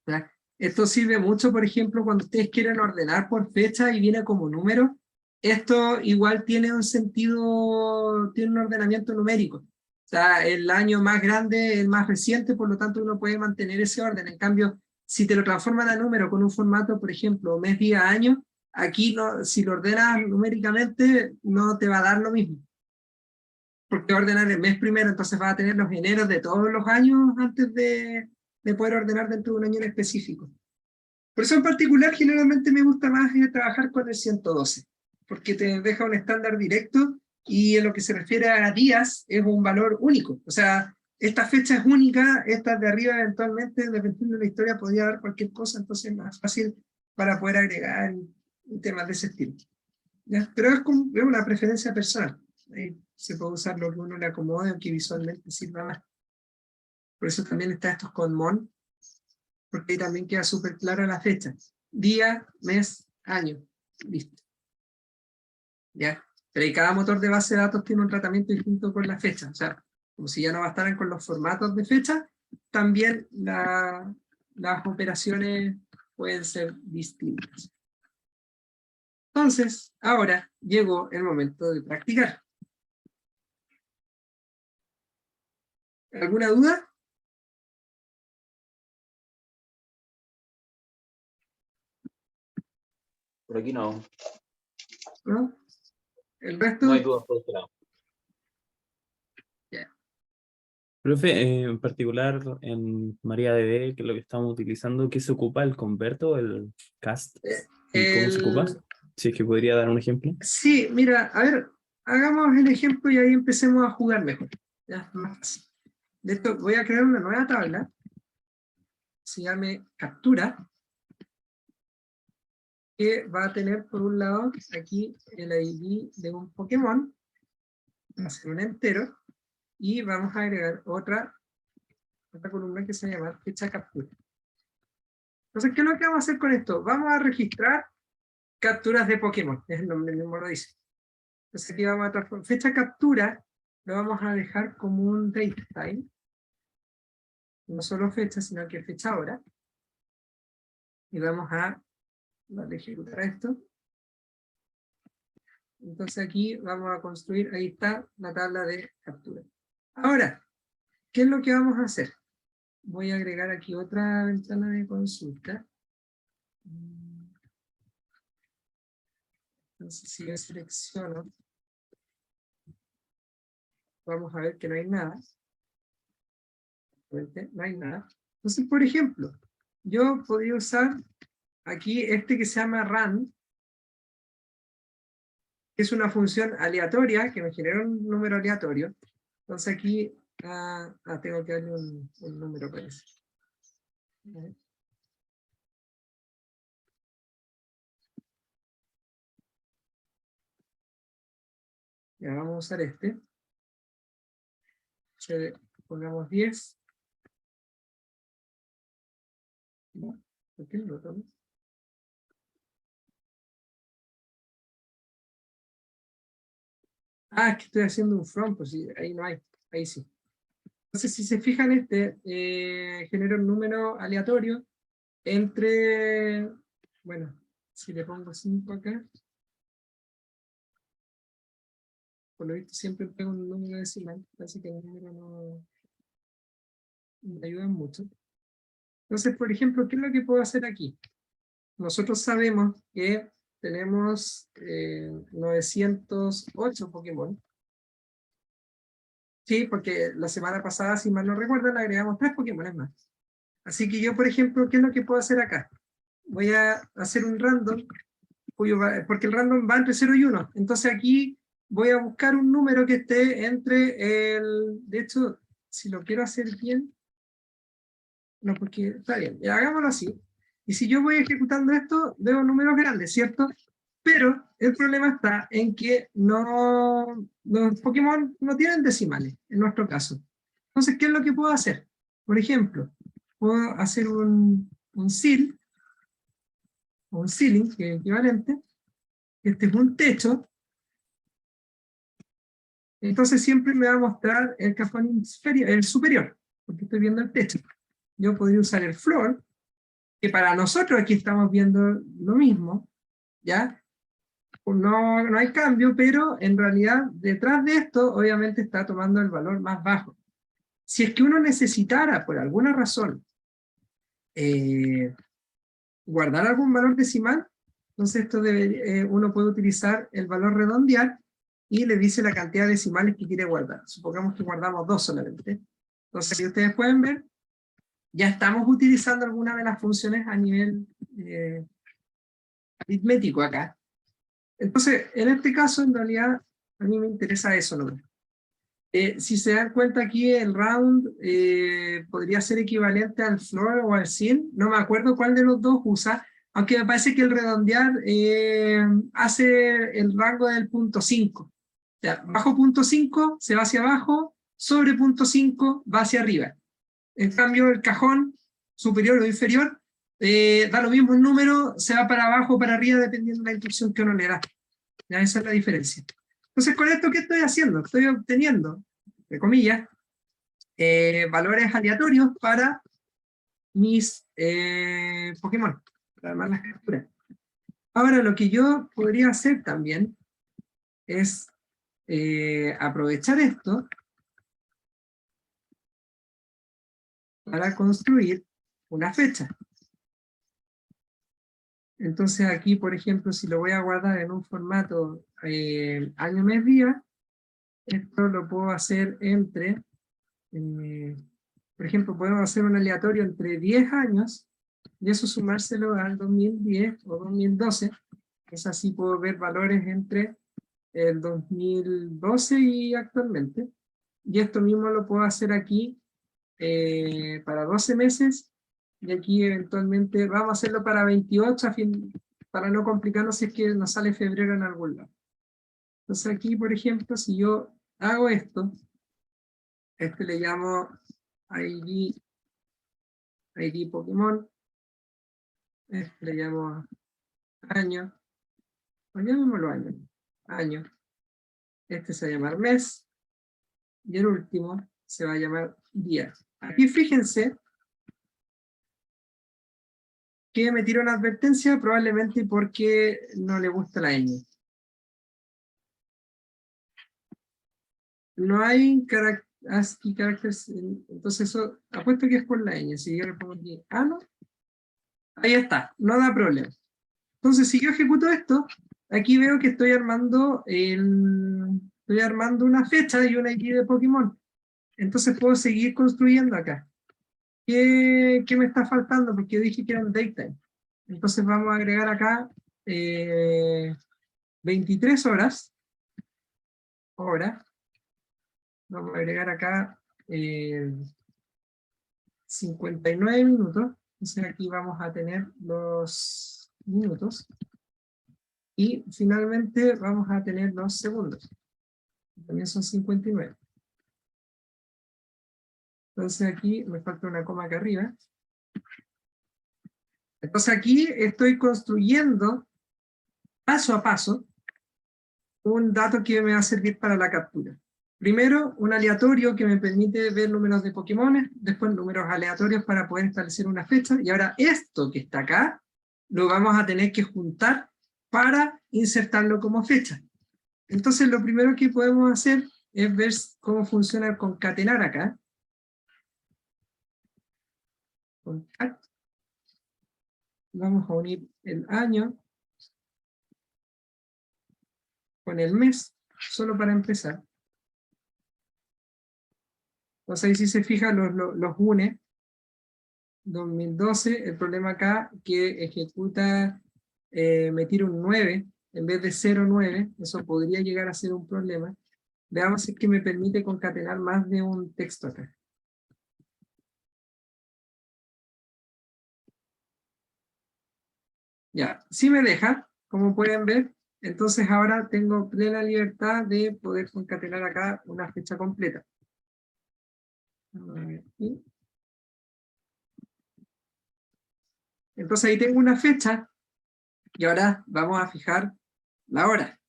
¿Ya? Esto sirve mucho, por ejemplo, cuando ustedes quieren ordenar por fecha y viene como número. Esto igual tiene un sentido, tiene un ordenamiento numérico. O sea, el año más grande es el más reciente, por lo tanto uno puede mantener ese orden. En cambio, si te lo transforman a número con un formato, por ejemplo, mes, día, año, aquí no, si lo ordenas numéricamente no te va a dar lo mismo. Porque va a ordenar el mes primero, entonces va a tener los eneros de todos los años antes de poder ordenar dentro de un año en específico. Por eso en particular generalmente me gusta más trabajar con el 112, porque te deja un estándar directo y en lo que se refiere a días es un valor único. O sea, esta fecha es única, esta de arriba eventualmente, dependiendo de la historia, podría dar cualquier cosa, entonces es más fácil para poder agregar temas de ese estilo. ¿Ya? Pero es una preferencia personal. Ahí se puede usar lo que uno le acomode o que visualmente sirva más. Por eso también está estos con mon, porque ahí también queda súper clara la fecha. Día, mes, año. Listo. ¿Ya? Pero ahí cada motor de base de datos tiene un tratamiento distinto con la fecha. O sea, como si ya no bastaran con los formatos de fecha, también las operaciones pueden ser distintas. Entonces, ahora llegó el momento de practicar. ¿Alguna duda?
Por aquí no.
¿No? ¿El resto?
No hay dudas por este lado.
Yeah.
Profe, en particular en MariaDB, que es lo que estamos utilizando, ¿qué se ocupa? ¿El converto, el cast? ¿Y cómo se ocupa? Si es que podría dar un ejemplo.
Sí, mira, a ver, hagamos el ejemplo y ahí empecemos a jugar mejor. Ya, más fácil. De esto voy a crear una nueva tabla. Se llame captura. Que va a tener por un lado aquí el ID de un Pokémon. Va a ser un entero. Y vamos a agregar otra columna que se llama fecha captura. Entonces, ¿qué es lo que vamos a hacer con esto? Vamos a registrar capturas de Pokémon. Es el nombre mismo lo dice. Entonces aquí vamos a transformar fecha captura, lo vamos a dejar como un datetime. No solo fecha, sino que fecha hora. Y vamos a darle a ejecutar esto. Entonces aquí vamos a construir, ahí está la tabla de captura. Ahora, ¿qué es lo que vamos a hacer? Voy a agregar aquí otra ventana de consulta. Entonces si yo selecciono, vamos a ver que no hay nada. No hay nada. Entonces, por ejemplo, yo podría usar aquí que se llama run, que es una función aleatoria que me genera un número aleatorio. Entonces aquí tengo que darle un número para eso. Ya vamos a usar este. Pongamos 10. No, ¿por qué no lo tomo? Es que estoy haciendo un from, pues sí, ahí no hay, ahí sí. Entonces, si se fijan, genera un número aleatorio entre, bueno, si le pongo 5 acá, por lo visto siempre pego un número decimal, así que el número no me ayuda mucho. Entonces, por ejemplo, ¿qué es lo que puedo hacer aquí? Nosotros sabemos que tenemos 908 Pokémon. Sí, porque la semana pasada, si mal no recuerdan, agregamos 3 Pokémon más. Así que yo, por ejemplo, ¿qué es lo que puedo hacer acá? Voy a hacer un random, porque el random va entre 0 y 1. Entonces aquí voy a buscar un número que esté entre el... De hecho, si lo quiero hacer bien... No, porque está bien, ya hagámoslo así. Y si yo voy ejecutando esto, veo números grandes, ¿cierto? Pero el problema está en que los Pokémon no tienen decimales, en nuestro caso. Entonces, ¿qué es lo que puedo hacer? Por ejemplo, puedo hacer un ceil, o un ceiling, que es equivalente. Este es un techo. Entonces siempre me va a mostrar el cajón el superior, porque estoy viendo el techo. Yo podría usar el floor, que para nosotros aquí estamos viendo lo mismo, ¿ya? No hay cambio, pero en realidad detrás de esto obviamente está tomando el valor más bajo. Si es que uno necesitara, por alguna razón, guardar algún valor decimal, entonces uno puede utilizar el valor redondear y le dice la cantidad de decimales que quiere guardar. Supongamos que guardamos 2 solamente. Entonces, si ustedes pueden ver, ya estamos utilizando alguna de las funciones a nivel aritmético acá. Entonces, en este caso, en realidad, a mí me interesa eso, ¿no? Si se dan cuenta aquí, el round podría ser equivalente al floor o al ceil. No me acuerdo cuál de los dos usa, aunque me parece que el redondear hace el rango del punto 5. O sea, bajo punto 5 se va hacia abajo, sobre punto 5 va hacia arriba. En cambio, el cajón superior o inferior da lo mismo el número, se va para abajo o para arriba dependiendo de la instrucción que uno le da. Ya, esa es la diferencia. Entonces, con esto, ¿qué estoy haciendo? Estoy obteniendo, entre comillas, valores aleatorios para mis Pokémon, para armar las capturas. Ahora, lo que yo podría hacer también es aprovechar esto para construir una fecha. Entonces aquí, por ejemplo, si lo voy a guardar en un formato año, mes, día, esto lo puedo hacer entre, por ejemplo, podemos hacer un aleatorio entre 10 años, y eso sumárselo al 2010 o 2012, es así puedo ver valores entre el 2012 y actualmente, y esto mismo lo puedo hacer aquí para 12 meses, y aquí eventualmente vamos a hacerlo para 28, para no complicarnos si es que nos sale febrero en algún lado. Entonces aquí, por ejemplo, si yo hago esto, este le llamo ID Pokémon, este le llamo año, o llamémoslo año, este se va a llamar mes, y el último se va a llamar día. Aquí fíjense que me tira una advertencia, probablemente porque no le gusta la ñ. No hay ASCII characters, entonces eso, apuesto que es por la ñ. Si yo le pongo aquí, no, ahí está, no da problema. Entonces, si yo ejecuto esto, aquí veo que estoy armando una fecha y una ID de Pokémon. Entonces puedo seguir construyendo acá. ¿Qué me está faltando? Porque dije que era un datetime. Entonces vamos a agregar acá 23 horas. Vamos a agregar acá 59 minutos. Entonces aquí vamos a tener los minutos. Y finalmente vamos a tener los segundos. También son 59. Entonces aquí me falta una coma acá arriba. Entonces aquí estoy construyendo paso a paso un dato que me va a servir para la captura. Primero, un aleatorio que me permite ver números de Pokémon, después números aleatorios para poder establecer una fecha, y ahora esto que está acá, lo vamos a tener que juntar para insertarlo como fecha. Entonces lo primero que podemos hacer es ver cómo funciona el concatenar acá. Concat. Vamos a unir el año con el mes, solo para empezar. Entonces ahí si se fijan los une. 2012, el problema acá que ejecuta, me tira un 9 en vez de 0,9, eso podría llegar a ser un problema. Veamos si es que me permite concatenar más de un texto acá. Ya, sí me deja, como pueden ver, entonces ahora tengo plena libertad de poder concatenar acá una fecha completa. Vamos a ver aquí. Entonces ahí tengo una fecha, y ahora vamos a fijar la hora.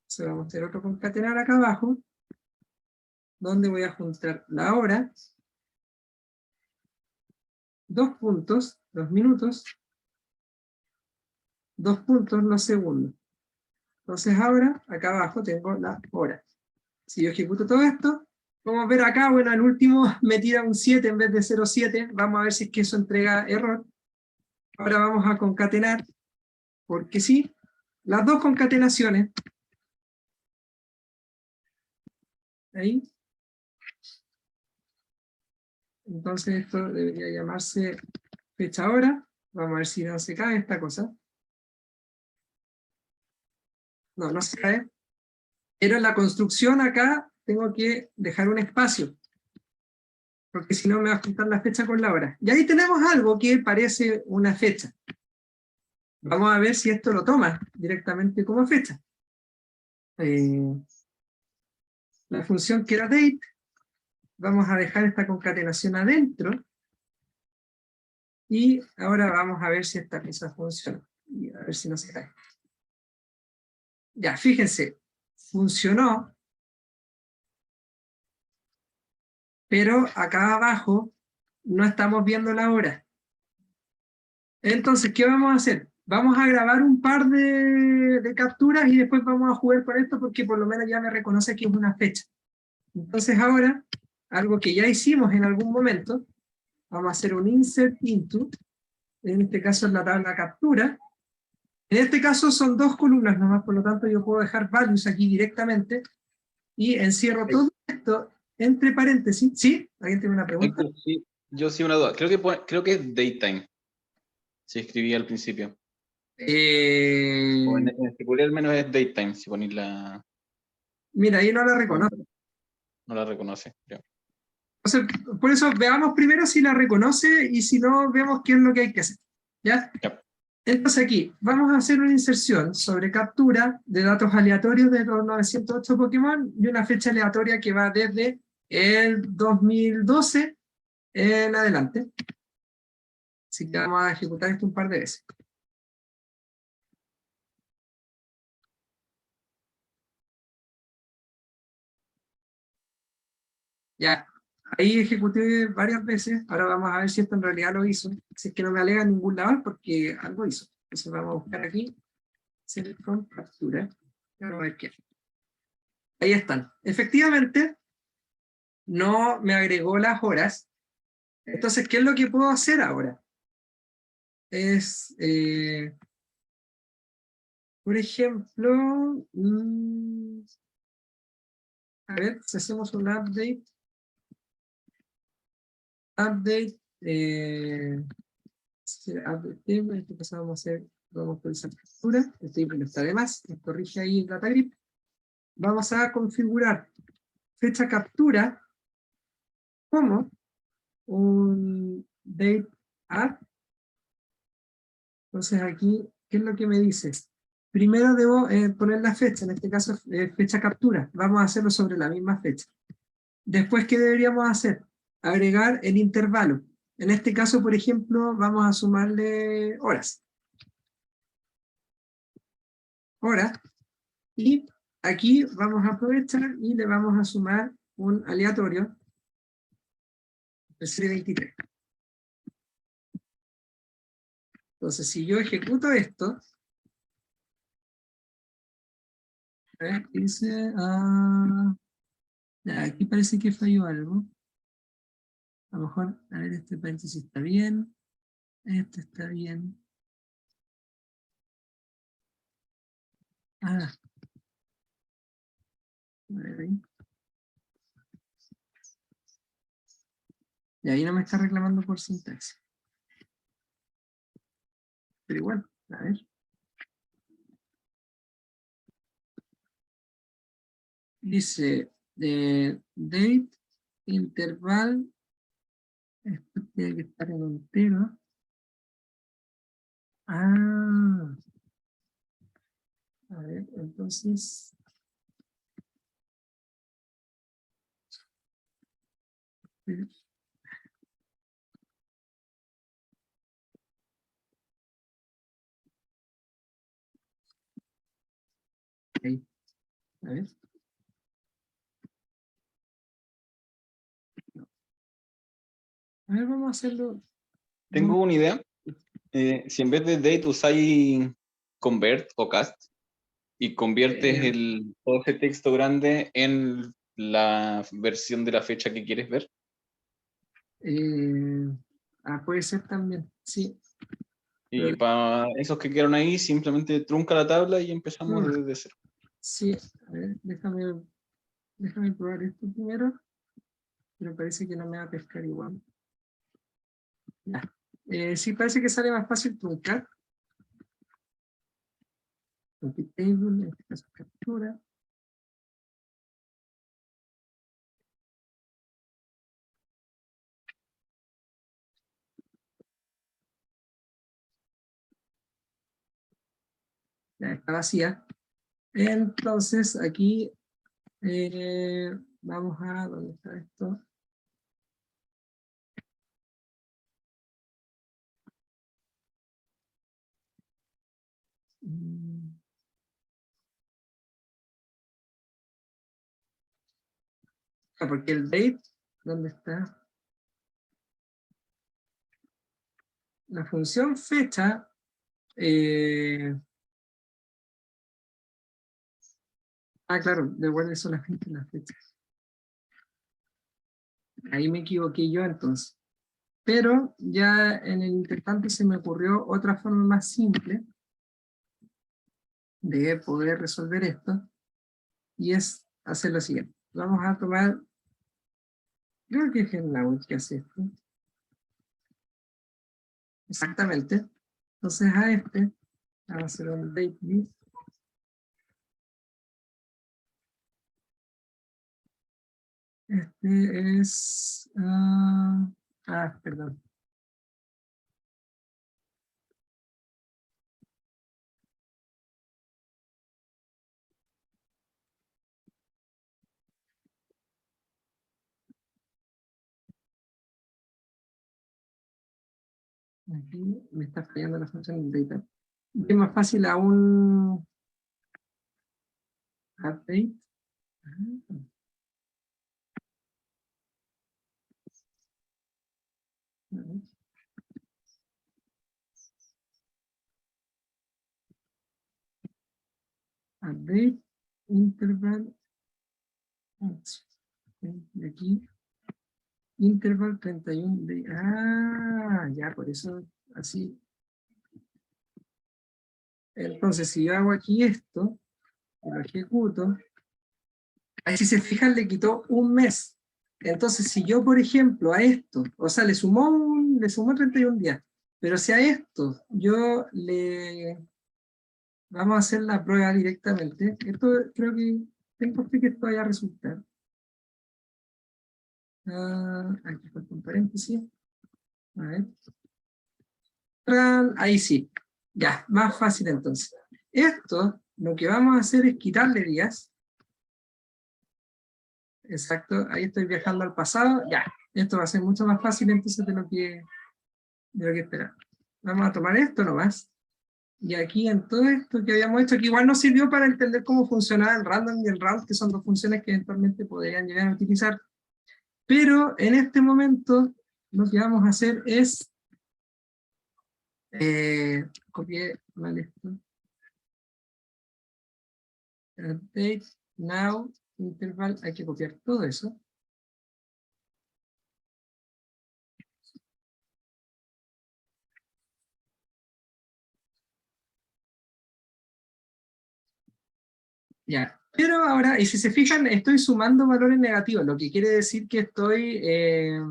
Entonces vamos a hacer otro concatenar acá abajo, donde voy a juntar la hora, 2 puntos, 2 minutos, 2 puntos, los segundos. Entonces ahora, acá abajo tengo la hora. Si yo ejecuto todo esto, vamos a ver acá, bueno, el último me tira un 7 en vez de 0,7, vamos a ver si es que eso entrega error. Ahora vamos a concatenar, porque sí, las dos concatenaciones, ahí. Entonces esto debería llamarse fecha hora, vamos a ver si no se cae esta cosa. No, no se cae. Pero en la construcción acá tengo que dejar un espacio, porque si no me va a juntar la fecha con la hora. Y ahí tenemos algo que parece una fecha. Vamos a ver si esto lo toma directamente como fecha. La función que era date, vamos a dejar esta concatenación adentro, y ahora vamos a ver si esta cosa funciona. Y a ver si no se cae. Ya, fíjense, funcionó, pero acá abajo no estamos viendo la hora. Entonces, ¿qué vamos a hacer? Vamos a grabar un par de capturas y después vamos a jugar con esto porque por lo menos ya me reconoce que es una fecha. Entonces ahora, algo que ya hicimos en algún momento, vamos a hacer un insert into, en este caso es la tabla captura. En este caso son 2 columnas nomás, por lo tanto yo puedo dejar values aquí directamente, y encierro todo esto entre paréntesis. ¿Sí? ¿Alguien tiene una pregunta?
Héctor, sí, yo sí una duda. Creo que es daytime. Se escribía al principio. O en particular al menos es daytime, si ponéis la...
Mira, ahí no la reconozco.
No la reconoce, creo.
Entonces, por eso veamos primero si la reconoce, y si no, vemos qué es lo que hay que hacer. ¿Ya?
Ya.
Entonces aquí, vamos a hacer una inserción sobre captura de datos aleatorios de los 908 Pokémon, y una fecha aleatoria que va desde el 2012 en adelante. Así que vamos a ejecutar esto un par de veces. Ya, ahí ejecuté varias veces, ahora vamos a ver si esto en realidad lo hizo. Si es que no me alega en ningún lado, porque algo hizo. Entonces vamos a buscar aquí, select from captura, y vamos a ver qué. Ahí están. Efectivamente, no me agregó las horas. Entonces, ¿qué es lo que puedo hacer ahora? Es, por ejemplo, a ver, si hacemos un update, en este caso vamos a hacer, vamos a actualizar captura, este no está de más, nos corrige ahí el data grid. Vamos a configurar fecha captura como un date add. Entonces aquí, ¿qué es lo que me dice? Primero debo poner la fecha, en este caso fecha captura, vamos a hacerlo sobre la misma fecha. Después, ¿qué deberíamos hacer? Agregar el intervalo. En este caso, por ejemplo, vamos a sumarle horas. Horas. Y aquí vamos a aprovechar y le vamos a sumar un aleatorio, el C23. Entonces, si yo ejecuto esto, dice, ya, aquí parece que falló algo. A lo mejor, a ver, este paréntesis está bien, este está bien. A ver ahí. Y ahí no me está reclamando por sintaxis. Pero igual, a ver. Dice, date, interval, esto tiene que estar en entero. A ver, entonces, Ahí. A ver. A ver, vamos a hacerlo.
Tengo una idea. Si en vez de date usáis convert o cast y conviertes todo ese texto grande en la versión de la fecha que quieres ver.
Puede ser también, sí.
Y para esos que quedaron ahí, simplemente trunca la tabla y empezamos desde cero.
Sí, a ver, déjame probar esto primero, pero parece que no me va a pescar igual. Ya. Sí, parece que sale más fácil truncar. Compute table, en este caso captura. Ya está vacía. Entonces aquí vamos a, ¿dónde está esto? Porque el date, ¿dónde está? La función fecha claro, devuelve solamente la fecha. Ahí me equivoqué yo entonces. Pero ya en el intertanto se me ocurrió otra forma más simple de poder resolver esto, y es hacer lo siguiente. Vamos a tomar, creo que es el Naut que hace esto. Exactamente. Entonces a este, vamos a hacer un date list. Este es, perdón. Aquí me está fallando la función de data. Es más fácil aún update. Update interval. De aquí. Interval 31 de. Ya, por eso así. Entonces, si yo hago aquí esto, lo ejecuto, ahí si se fijan le quitó un mes. Entonces, si yo, por ejemplo, a esto, o sea, le sumó 31 días, pero si a esto yo le... Vamos a hacer la prueba directamente. Esto creo que tengo fe que esto vaya a resultar. Aquí falta un paréntesis. A ver. Ahí sí. Ya, más fácil entonces. Esto, lo que vamos a hacer es quitarle días. Exacto, ahí estoy viajando al pasado. Ya, esto va a ser mucho más fácil entonces de lo que esperaba. Vamos a tomar esto nomás. Y aquí en todo esto que habíamos hecho, que igual nos sirvió para entender cómo funcionaba el random y el round, que son dos funciones que eventualmente podrían llegar a utilizar. Pero en este momento lo que vamos a hacer es copié mal esto. Update, now, interval, hay que copiar todo eso. Ya, pero ahora, y si se fijan, estoy sumando valores negativos, lo que quiere decir que estoy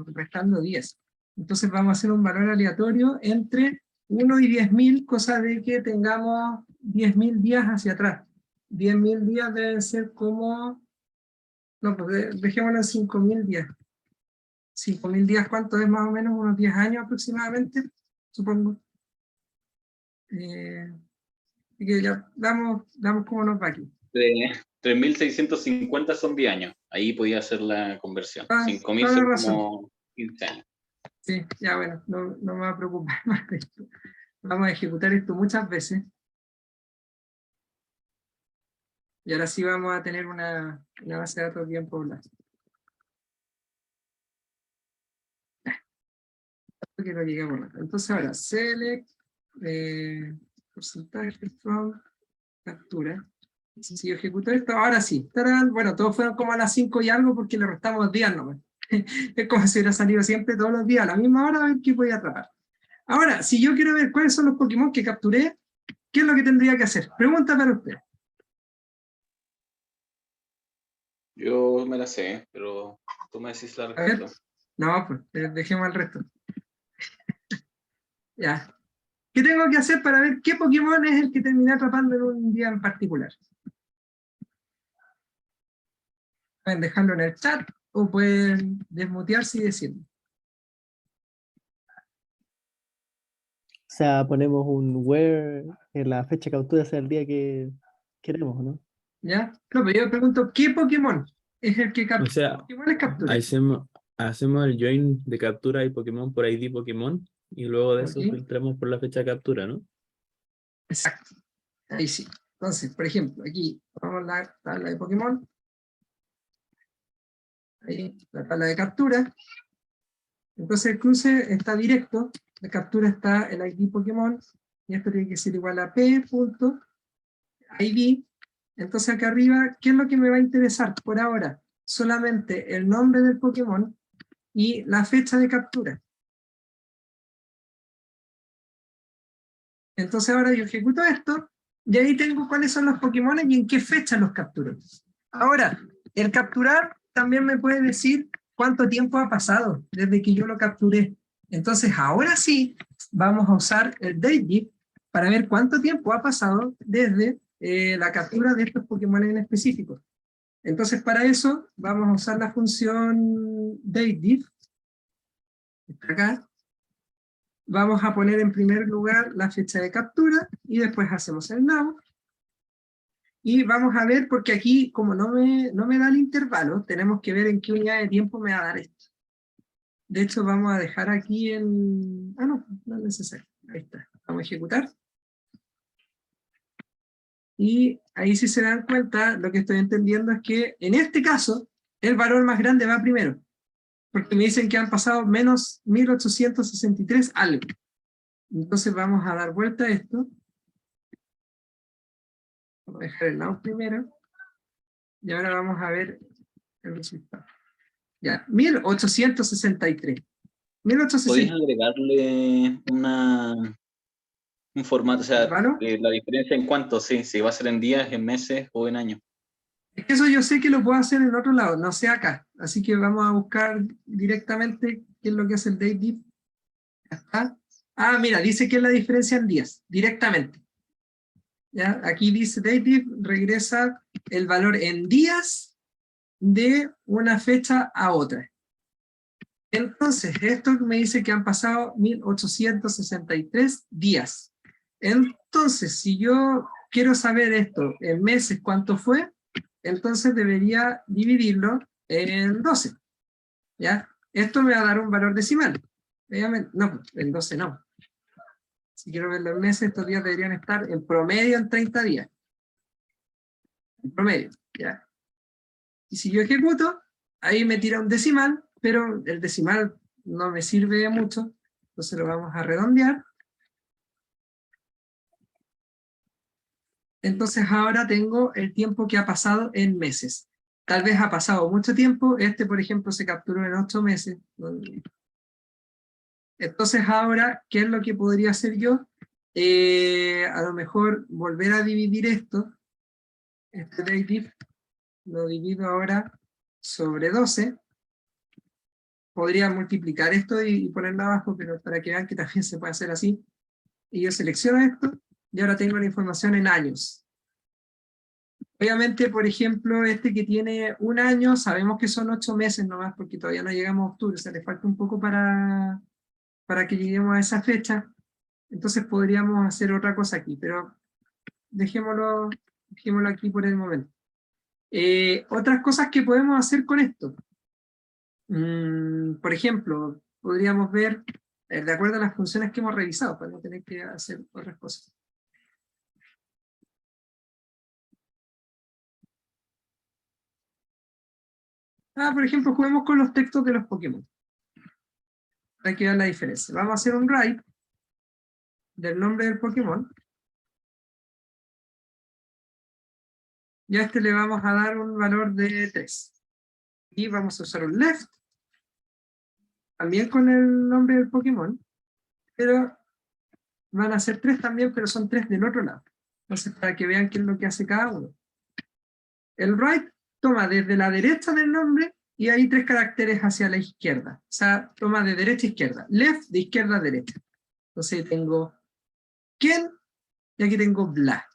restando 10. Entonces vamos a hacer un valor aleatorio entre 1 y 10.000, cosa de que tengamos 10.000 días hacia atrás. 10.000 días deben ser como... No, pues dejémoslo en 5.000 días. 5.000 días, ¿cuánto es más o menos? Unos 10 años aproximadamente, supongo. Así que ya damos cómo nos va aquí.
3.650 son 10 años.
Ahí podía hacer la conversión.
Ah,
5.000
toda
son
la razón.
como 15 años.
Sí, ya bueno, no me va a preocupar más de esto. Vamos a ejecutar esto muchas veces. Y ahora sí vamos a tener una base de datos bien poblada. Que lo llegué a borrar. Entonces ahora, select, porcentaje from, captura. Si yo ejecuto esto, ahora sí. ¡Tarán! Bueno, todos fueron como a las 5 y algo porque le restamos días nomás. Es como si hubiera salido siempre todos los días a la misma hora a ver qué podía atrapar. Ahora, si yo quiero ver cuáles son los Pokémon que capturé, ¿qué es lo que tendría que hacer? Pregunta para usted.
Yo me la sé, pero tú me decís la
A ver.
respuesta.
No, pues dejemos el resto. Ya. ¿Qué tengo que hacer para ver qué Pokémon es el que terminé atrapando en un día en particular? Pueden dejarlo en el chat o pueden desmutearse y decirlo.
O sea, ponemos un where en la fecha de captura sea el día que queremos, ¿no?
¿Ya? No, pero yo pregunto, ¿qué Pokémon es el que
O
captura?
sea,
Pokémon es captura.
hacemos el join de captura y Pokémon por ID Pokémon y luego de eso
Ok.
filtramos por la fecha de captura, ¿no?
Exacto. Ahí sí. Entonces, por ejemplo, aquí vamos a la tabla de Pokémon. Ahí, la tabla de captura. Entonces el cruce está directo, la captura está el ID Pokémon, y esto tiene que ser igual a p.id. Entonces acá arriba, ¿qué es lo que me va a interesar por ahora? Solamente el nombre del Pokémon y la fecha de captura. Entonces ahora yo ejecuto esto, y ahí tengo cuáles son los Pokémon y en qué fecha los capturo. Ahora, el capturar también me puede decir cuánto tiempo ha pasado desde que yo lo capturé. Entonces ahora sí, vamos a usar el datediff para ver cuánto tiempo ha pasado desde la captura de estos Pokémon en específico. Entonces para eso vamos a usar la función datediff, está acá. Vamos a poner en primer lugar la fecha de captura y después hacemos el now. Y vamos a ver, porque aquí como no me da el intervalo, tenemos que ver en qué unidad de tiempo me va a dar esto. De hecho vamos a dejar aquí en... Ah, no es necesario. Ahí está. Vamos a ejecutar. Y ahí si se dan cuenta, lo que estoy entendiendo es que en este caso, el valor más grande va primero. Porque me dicen que han pasado menos 1863 algo. Entonces vamos a dar vuelta a esto. Vamos a dejar el now primero. Y ahora vamos a ver el resultado. Ya, 1863. 1860.
¿Podéis agregarle un formato? O sea,
¿Intervalo?
la diferencia en cuánto, sí, si va a ser en días, en meses o en años.
Es que eso yo sé que lo puedo hacer en otro lado, no sé acá. Así que vamos a buscar directamente qué es lo que hace el datediff. ¿Está? Ah, mira, dice que es la diferencia en días, directamente. ¿Ya? Aquí dice datediff, regresa el valor en días de una fecha a otra. Entonces, esto me dice que han pasado 1863 días. Entonces, si yo quiero saber esto en meses cuánto fue, entonces debería dividirlo en 12. ¿Ya? Esto me va a dar un valor decimal. Obviamente, no, en 12 no. Si quiero verlo en meses, estos días deberían estar en promedio en 30 días. En promedio, ¿ya? Y si yo ejecuto, ahí me tira un decimal, pero el decimal no me sirve de mucho, entonces lo vamos a redondear. Entonces ahora tengo el tiempo que ha pasado en meses. Tal vez ha pasado mucho tiempo, este por ejemplo se capturó en 8 meses. Entonces ahora, ¿qué es lo que podría hacer yo? A lo mejor volver a dividir esto, este datediff, lo divido ahora sobre 12, podría multiplicar esto y ponerlo abajo, pero para que vean que también se puede hacer así. Y yo selecciono esto, y ahora tengo la información en años. Obviamente, por ejemplo, este que tiene un año, sabemos que son 8 meses nomás, porque todavía no llegamos a octubre, o sea, le falta un poco para que lleguemos a esa fecha. Entonces podríamos hacer otra cosa aquí, pero dejémoslo aquí por el momento. Otras cosas que podemos hacer con esto. Por ejemplo, podríamos ver, de acuerdo a las funciones que hemos revisado, para no tener que hacer otras cosas. Por ejemplo, juguemos con los textos de los Pokémon. Hay que ver la diferencia. Vamos a hacer un write del nombre del Pokémon. Y a este le vamos a dar un valor de 3. Y vamos a usar un left, también con el nombre del Pokémon, pero van a ser 3 también, pero son 3 del otro lado. Entonces, para que vean qué es lo que hace cada uno. El write toma desde la derecha del nombre y hay 3 caracteres hacia la izquierda. O sea, toma de derecha a izquierda. Left, de izquierda a derecha. Entonces tengo Ken y aquí tengo Bla.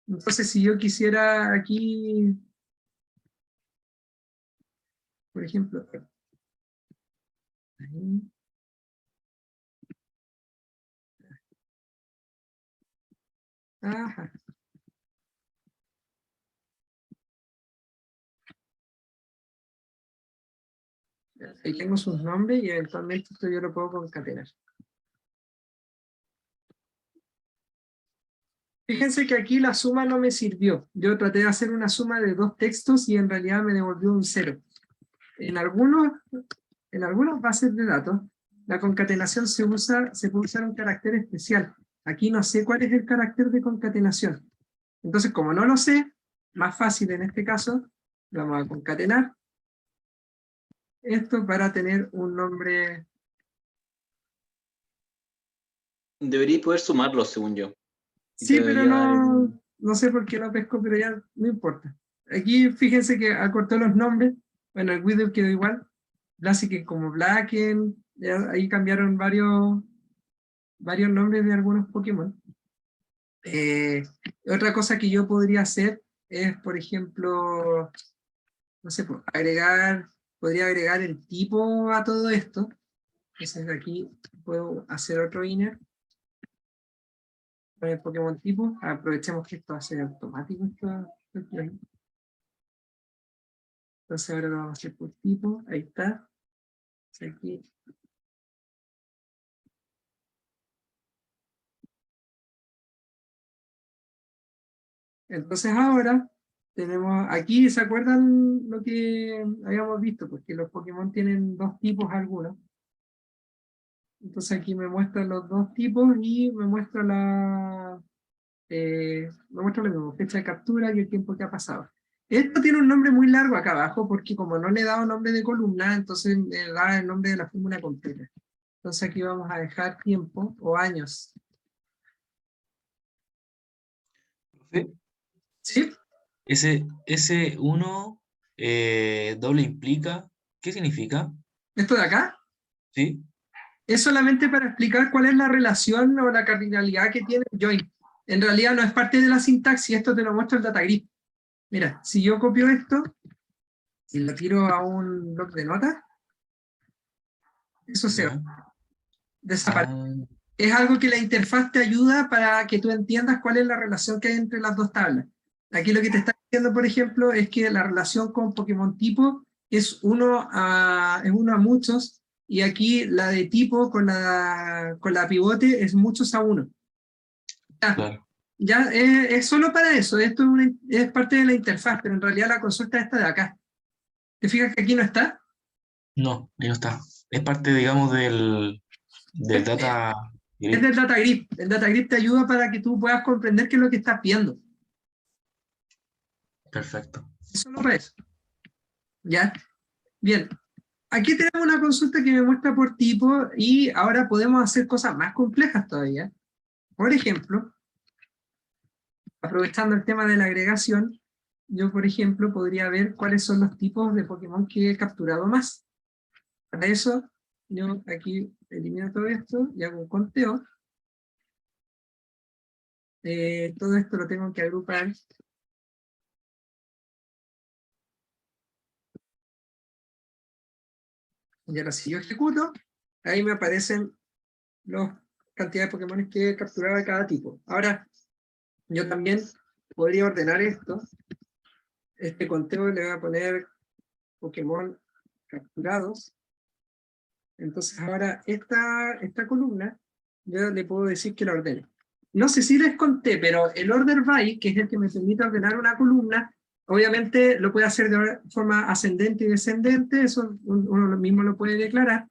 Entonces, si yo quisiera aquí, por ejemplo, ahí. Ajá. Ahí tengo sus nombres y eventualmente esto yo lo puedo concatenar. Fíjense que aquí la suma no me sirvió. Yo traté de hacer una suma de 2 textos y en realidad me devolvió un 0. En algunas bases de datos, la concatenación se puede usar un carácter especial. Aquí no sé cuál es el carácter de concatenación. Entonces, como no lo sé, más fácil en este caso, vamos a concatenar esto para tener un nombre.
Debería poder sumarlo, según yo. Y
Sí,
te
pero
debería dar el-
no sé por qué lo pesco, pero ya no importa. Aquí fíjense que acortó los nombres. Bueno, el widget quedó igual. Blaziken como Blacken. Ahí cambiaron varios nombres de algunos Pokémon. Otra cosa que yo podría hacer es, por ejemplo, no sé, pues, podría agregar el tipo a todo esto. Entonces aquí puedo hacer otro inner con el Pokémon tipo. Aprovechemos que esto hace automático esto. Entonces ahora lo vamos a hacer por tipo. Ahí está. Aquí. Entonces ahora tenemos aquí, ¿se acuerdan lo que habíamos visto? Porque los Pokémon tienen 2 tipos algunos. Entonces aquí me muestra los 2 tipos y me muestra me muestra lo mismo, fecha de captura y el tiempo que ha pasado. Esto tiene un nombre muy largo acá abajo porque como no le he dado nombre de columna, entonces me da el nombre de la fórmula completa. Entonces aquí vamos a dejar tiempo o años.
Profe,
¿Sí?
ese 1 doble implica, ¿qué significa?
¿Esto de acá?
¿Sí?
Es solamente para explicar cuál es la relación o la cardinalidad que tiene el join. En realidad no es parte de la sintaxis, esto te lo muestra el data grid. Mira, si yo copio esto y lo tiro a un bloc de notas, eso se va,
Ya.
desaparece.
Ah,
Es algo que la interfaz te ayuda para que tú entiendas cuál es la relación que hay entre las dos tablas. Aquí lo que te está diciendo, por ejemplo, es que la relación con Pokémon tipo es uno a muchos, y aquí la de tipo con la pivote es muchos a uno.
claro.
Ya es solo para eso, esto es parte de la interfaz, pero en realidad la consulta está de acá. ¿Te fijas que aquí no está?
No, ahí no está. Es parte, digamos, del data
Es
grid.
del data grid. El data grid te ayuda para que tú puedas comprender qué es lo que estás viendo.
Perfecto.
Es solo para eso. ¿Ya? Bien. Aquí tenemos una consulta que me muestra por tipo y ahora podemos hacer cosas más complejas todavía. Por ejemplo, aprovechando el tema de la agregación, yo, por ejemplo, podría ver cuáles son los tipos de Pokémon que he capturado más. Para eso, yo aquí elimino todo esto y hago un conteo. Todo esto lo tengo que agrupar. Y ahora si yo ejecuto, ahí me aparecen las cantidades de Pokémon que he capturado de cada tipo. Ahora, yo también podría ordenar esto este conteo le voy a poner Pokémon capturados. Entonces ahora esta columna, yo le puedo decir que la ordene. No sé si les conté, pero el order by, que es el que me permite ordenar una columna, obviamente lo puede hacer de forma ascendente y descendente, eso uno mismo lo puede declarar.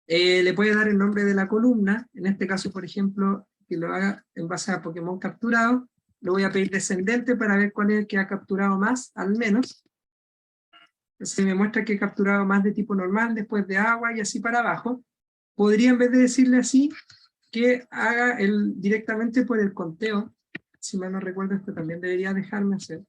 Le puede dar el nombre de la columna, en este caso, por ejemplo, que lo haga en base a Pokémon capturado, lo voy a pedir descendente para ver cuál es el que ha capturado más, al menos. Se me muestra que he capturado más de tipo normal, después de agua y así para abajo. Podría, en vez de decirle así, que haga directamente por el conteo. Si mal no recuerdo, esto también debería dejarme hacer.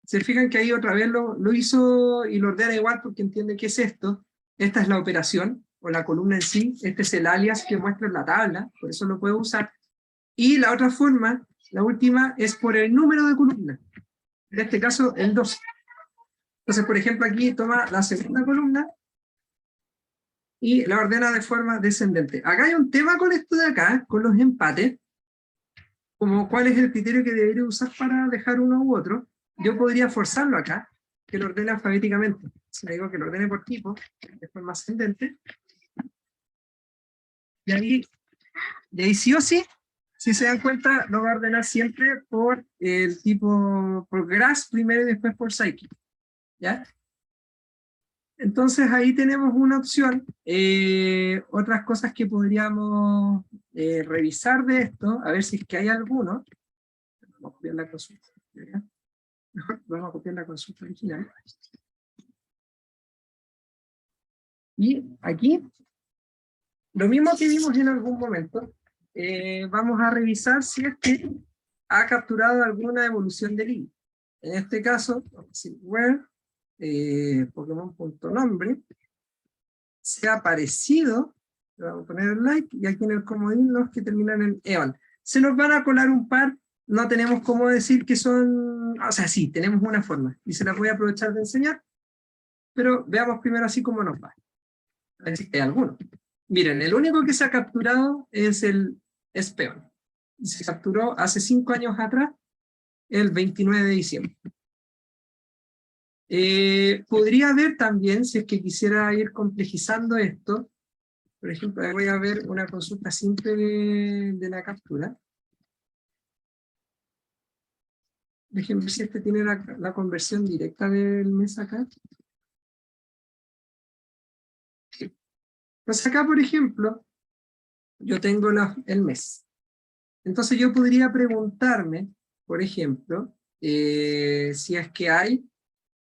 Se fijan que ahí otra vez lo hizo y lo ordena igual porque entiende que es esto. Esta es la operación, o la columna en sí. Este es el alias que muestra en la tabla, por eso lo puedo usar. Y la otra forma, la última, es por el número de columna. En este caso, el 2. Entonces, por ejemplo, aquí toma la segunda columna y la ordena de forma descendente. Acá hay un tema con esto de acá, con los empates, como cuál es el criterio que debería usar para dejar uno u otro. Yo podría forzarlo acá, que lo ordene alfabéticamente. Si le digo que lo ordene por tipo, de forma ascendente, y ahí sí o sí, si se dan cuenta, lo va a ordenar siempre por el tipo, por grass primero y después por psychic. ¿Ya? Entonces ahí tenemos una opción. Otras cosas que podríamos revisar de esto, a ver si es que hay alguno. Vamos a copiar la consulta. ¿Ya? Vamos a copiar la consulta original. Y aquí, lo mismo que vimos en algún momento, vamos a revisar si es que ha capturado alguna evolución del ID. En este caso, vamos a decir where Pokémon.nombre sea parecido, le vamos a poner el like, y aquí en el comodín los que terminan en eon. Se nos van a colar un par, no tenemos cómo decir que son, o sea, sí, tenemos una forma, y se las voy a aprovechar de enseñar, pero veamos primero así cómo nos va. A ver si hay alguno. Miren, el único que se ha capturado es el Espeon. Se capturó hace 5 años atrás, el 29 de diciembre. Podría ver también, si es que quisiera ir complejizando esto, por ejemplo, voy a ver una consulta simple de la captura. Déjenme ver si este tiene la conversión directa del mes acá. Pues acá, por ejemplo, yo tengo el mes. Entonces yo podría preguntarme, por ejemplo, si es que hay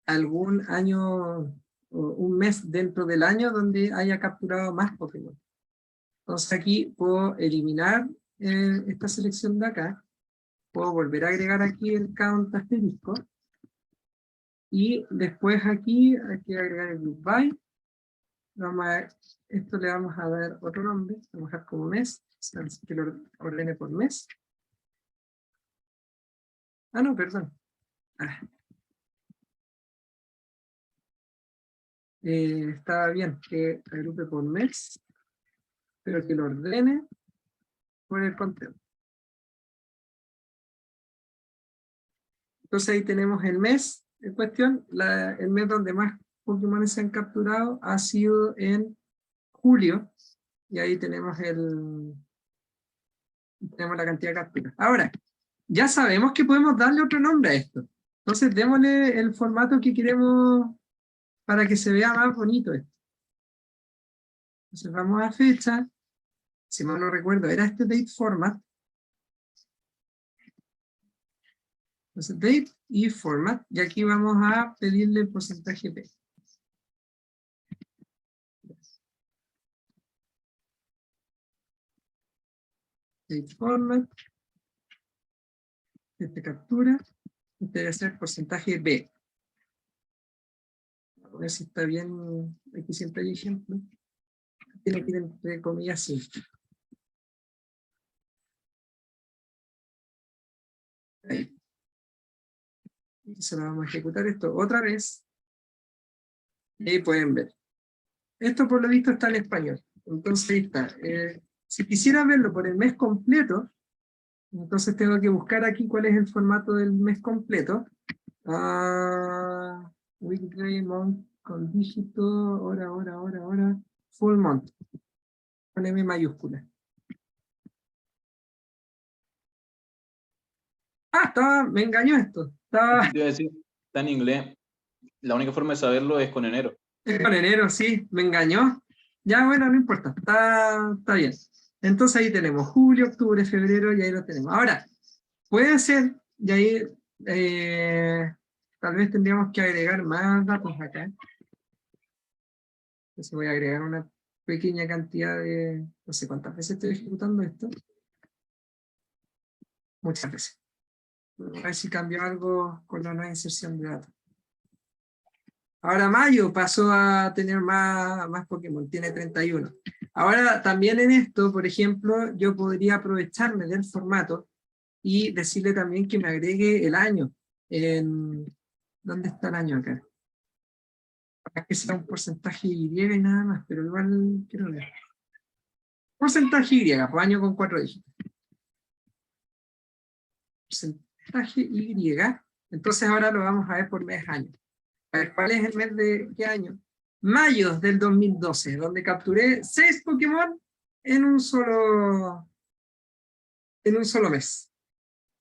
algún año, o un mes dentro del año donde haya capturado más Pokémon. Entonces aquí puedo eliminar esta selección de acá, puedo volver a agregar aquí el count asterisco, y después aquí hay que agregar el group by. Esto le vamos a dar otro nombre, vamos a dejar como mes, que lo ordene por mes. Ah, no, perdón. Estaba bien que agrupe por mes, pero que lo ordene por el conteo. Entonces ahí tenemos el mes en cuestión. El mes donde más Pokémon se han capturado ha sido en julio, y ahí tenemos la cantidad de capturas. Ahora, ya sabemos que podemos darle otro nombre a esto. Entonces démosle el formato que queremos para que se vea más bonito esto. Entonces vamos a fecha, si mal no recuerdo, era este date format. Entonces date y format, y aquí vamos a pedirle el porcentaje P. Date format, este captura, este debe ser porcentaje B. A ver si está bien, aquí siempre hay ejemplo. Tiene que ir entre comillas simple. Ahí. Se lo vamos a ejecutar esto otra vez. Y ahí pueden ver. Esto por lo visto está en español. Entonces ahí está. Si quisiera verlo por el mes completo, Entonces tengo que buscar aquí cuál es el formato del mes completo. Weekday, month, con dígito, hora, full month, con M mayúscula. Me engañó esto.
Te iba a decir, está en inglés. La única forma de saberlo es con enero.
Es con enero, sí, me engañó. Ya, bueno, no importa, está bien. Entonces ahí tenemos julio, octubre, febrero, y ahí lo tenemos. Ahora, puede ser, y ahí tal vez tendríamos que agregar más datos acá. Entonces voy a agregar una pequeña cantidad de, no sé cuántas veces estoy ejecutando esto. Muchas veces. A ver si cambio algo con la nueva inserción de datos. Ahora mayo pasó a tener más Pokémon, tiene 31. Ahora también en esto, por ejemplo, yo podría aprovecharme del formato y decirle también que me agregue el año. ¿Dónde está el año acá? Para que sea un porcentaje Y y nada más, pero igual quiero ver. Porcentaje Y, pues año con 4 dígitos. Porcentaje Y. Entonces ahora lo vamos a ver por mes año. A ver, ¿cuál es el mes de qué año? Mayo del 2012, donde capturé 6 Pokémon en un solo mes.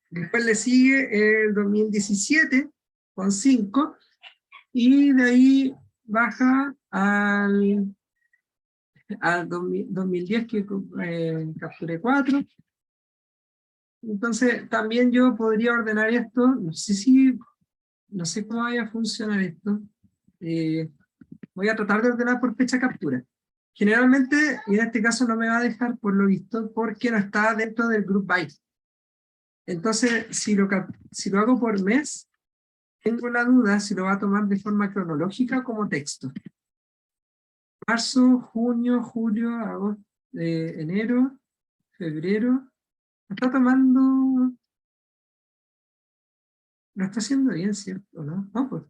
Después le sigue el 2017 con 5, y de ahí baja al 2010 que capturé 4. Entonces también yo podría ordenar esto, no sé cómo vaya a funcionar esto. Voy a tratar de ordenar por fecha captura. Generalmente, y en este caso no me va a dejar por lo visto, porque no está dentro del group by. Entonces, si lo hago por mes, tengo la duda si lo va a tomar de forma cronológica o como texto. Marzo, junio, julio, agosto, enero, febrero. Lo está tomando... Lo está haciendo bien, ¿cierto? ¿No? No, pues.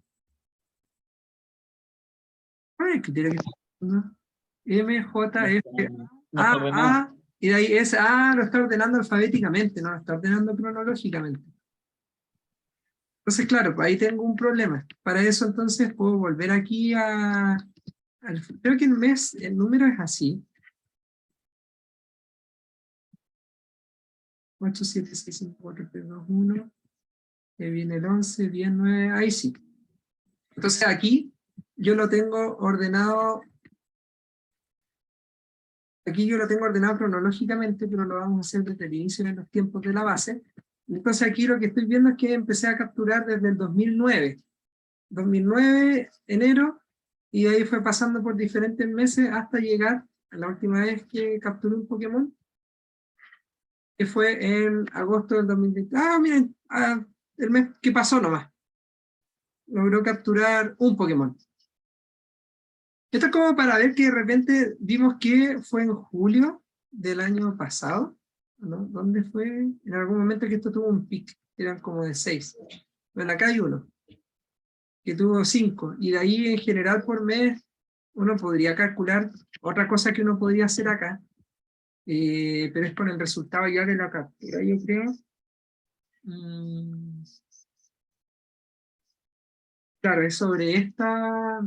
¿Cuál es el criterio que está haciendo? M, J, F,
No está ordenado.
A, y de ahí lo está ordenando alfabéticamente, no lo está ordenando cronológicamente. Entonces, claro, pues ahí tengo un problema. Para eso, entonces, puedo volver aquí creo que el número es así. 8, 7, 6, 5, 4, 3, 2, 1. Que viene el 11, 10, 9, ahí sí. Entonces aquí yo lo tengo ordenado. Aquí yo lo tengo ordenado cronológicamente, pero lo vamos a hacer desde el inicio de los tiempos de la base. Entonces aquí lo que estoy viendo es que empecé a capturar desde el 2009. 2009, enero, y ahí fue pasando por diferentes meses hasta llegar a la última vez que capturé un Pokémon, que fue en agosto del 2020. Miren, el mes que pasó nomás. Logró capturar un Pokémon. Esto es como para ver que de repente vimos que fue en julio del año pasado, ¿no? ¿Dónde fue? En algún momento que esto tuvo un pic, eran como de 6. Bueno, acá hay uno, que tuvo 5, y de ahí en general por mes uno podría calcular otra cosa que uno podría hacer acá, pero es con el resultado ya de la captura, yo creo. Claro, es sobre esta...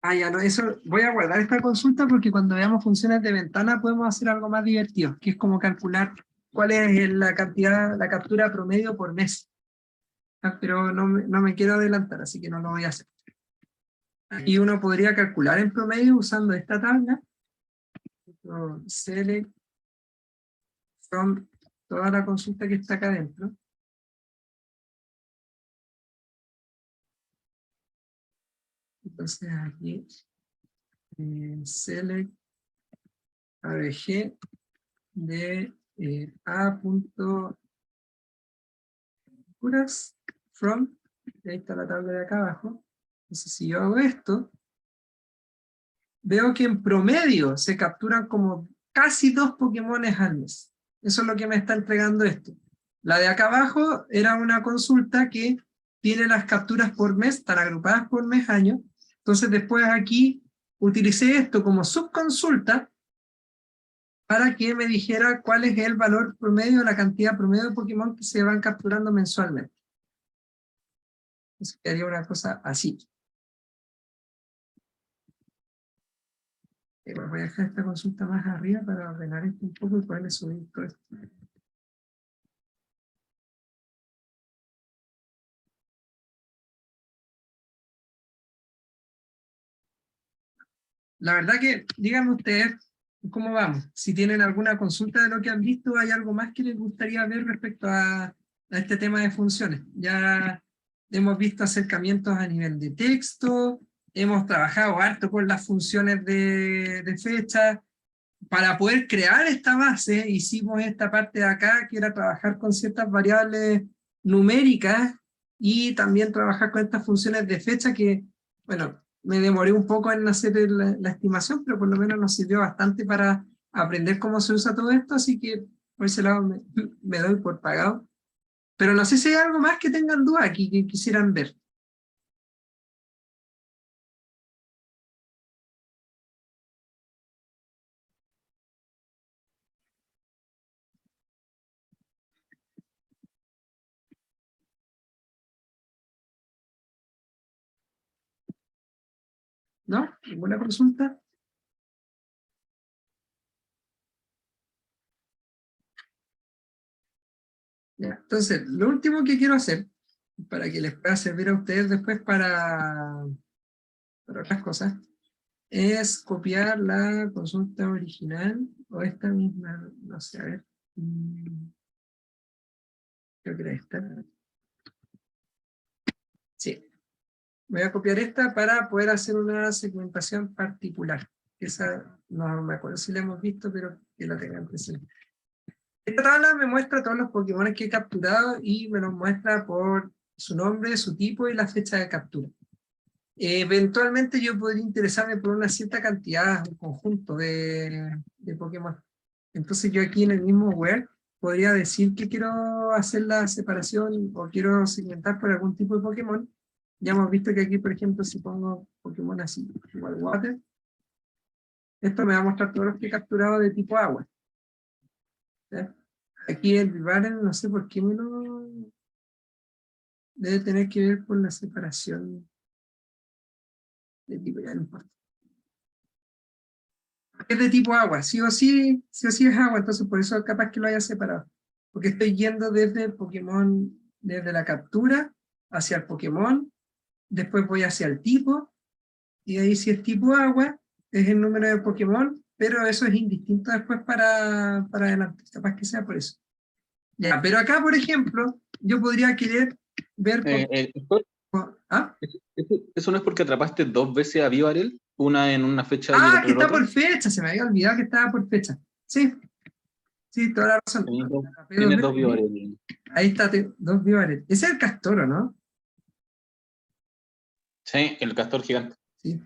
ya no, eso, voy a guardar esta consulta porque cuando veamos funciones de ventana podemos hacer algo más divertido, que es como calcular cuál es la cantidad, la captura promedio por mes. Pero no me quiero adelantar, así que no lo voy a hacer. Y uno podría calcular en promedio usando esta tabla. Select from toda la consulta que está acá adentro. Entonces aquí select ABG de A.puras from, y ahí está la tabla de acá abajo. Entonces si yo hago esto, veo que en promedio se capturan como casi 2 Pokémones al mes. Eso es lo que me está entregando esto. La de acá abajo era una consulta que tiene las capturas por mes, están agrupadas por mes, año. Entonces después aquí utilicé esto como subconsulta para que me dijera cuál es el valor promedio, la cantidad promedio de Pokémon que se van capturando mensualmente. Entonces haría una cosa así. Voy a dejar esta consulta más arriba para ordenar esto un poco y poderle subir todo esto. La verdad que, díganme ustedes, ¿cómo vamos? Si tienen alguna consulta de lo que han visto, ¿hay algo más que les gustaría ver respecto a este tema de funciones? Ya hemos visto acercamientos a nivel de texto, hemos trabajado harto con las funciones de fecha. Para poder crear esta base, hicimos esta parte de acá, que era trabajar con ciertas variables numéricas, y también trabajar con estas funciones de fecha que, bueno, me demoré un poco en hacer la estimación, pero por lo menos nos sirvió bastante para aprender cómo se usa todo esto, así que por ese lado me doy por pagado. Pero no sé si hay algo más que tengan duda aquí, que quisieran ver. ¿No? ¿Ninguna consulta? Ya, entonces, lo último que quiero hacer, para que les pueda servir a ustedes después para otras cosas, es copiar la consulta original, o esta misma, no sé, a ver. Creo que era esta. Sí. Voy a copiar esta para poder hacer una segmentación particular. Esa no me acuerdo si la hemos visto, pero que la tengan presente. Esta tabla me muestra todos los Pokémon que he capturado y me los muestra por su nombre, su tipo y la fecha de captura. Eventualmente yo podría interesarme por una cierta cantidad, un conjunto de Pokémon. Entonces yo aquí en el mismo web podría decir que quiero hacer la separación o quiero segmentar por algún tipo de Pokémon. Ya hemos visto que aquí, por ejemplo, si pongo Pokémon así, igual Water, esto me va a mostrar todos los que he capturado de tipo agua. ¿Ya? Aquí el Vivaren, no sé por qué me lo... Debe tener que ver con la separación de tipo, ya no importa. Es de tipo agua, sí o sí es agua, entonces por eso capaz que lo haya separado. Porque estoy yendo desde el Pokémon, desde la captura hacia el Pokémon, después voy hacia el tipo, y ahí si es tipo agua, es el número de Pokémon, pero eso es indistinto después para adelante, capaz que sea por eso. Ya, pero acá, por ejemplo, yo podría querer ver... ¿Ah?
¿Eso no es porque atrapaste 2 veces a Vivarel? Una en una fecha y
Ah,
otra
que
en
está
otra.
por fecha, se me había olvidado que estaba por fecha. Sí, sí, toda la razón.
Tienes 2 Vivarel.
Ahí está, 2 Vivarel. Ese es el Castoro, ¿no?
Sí, el castor gigante.
Sí.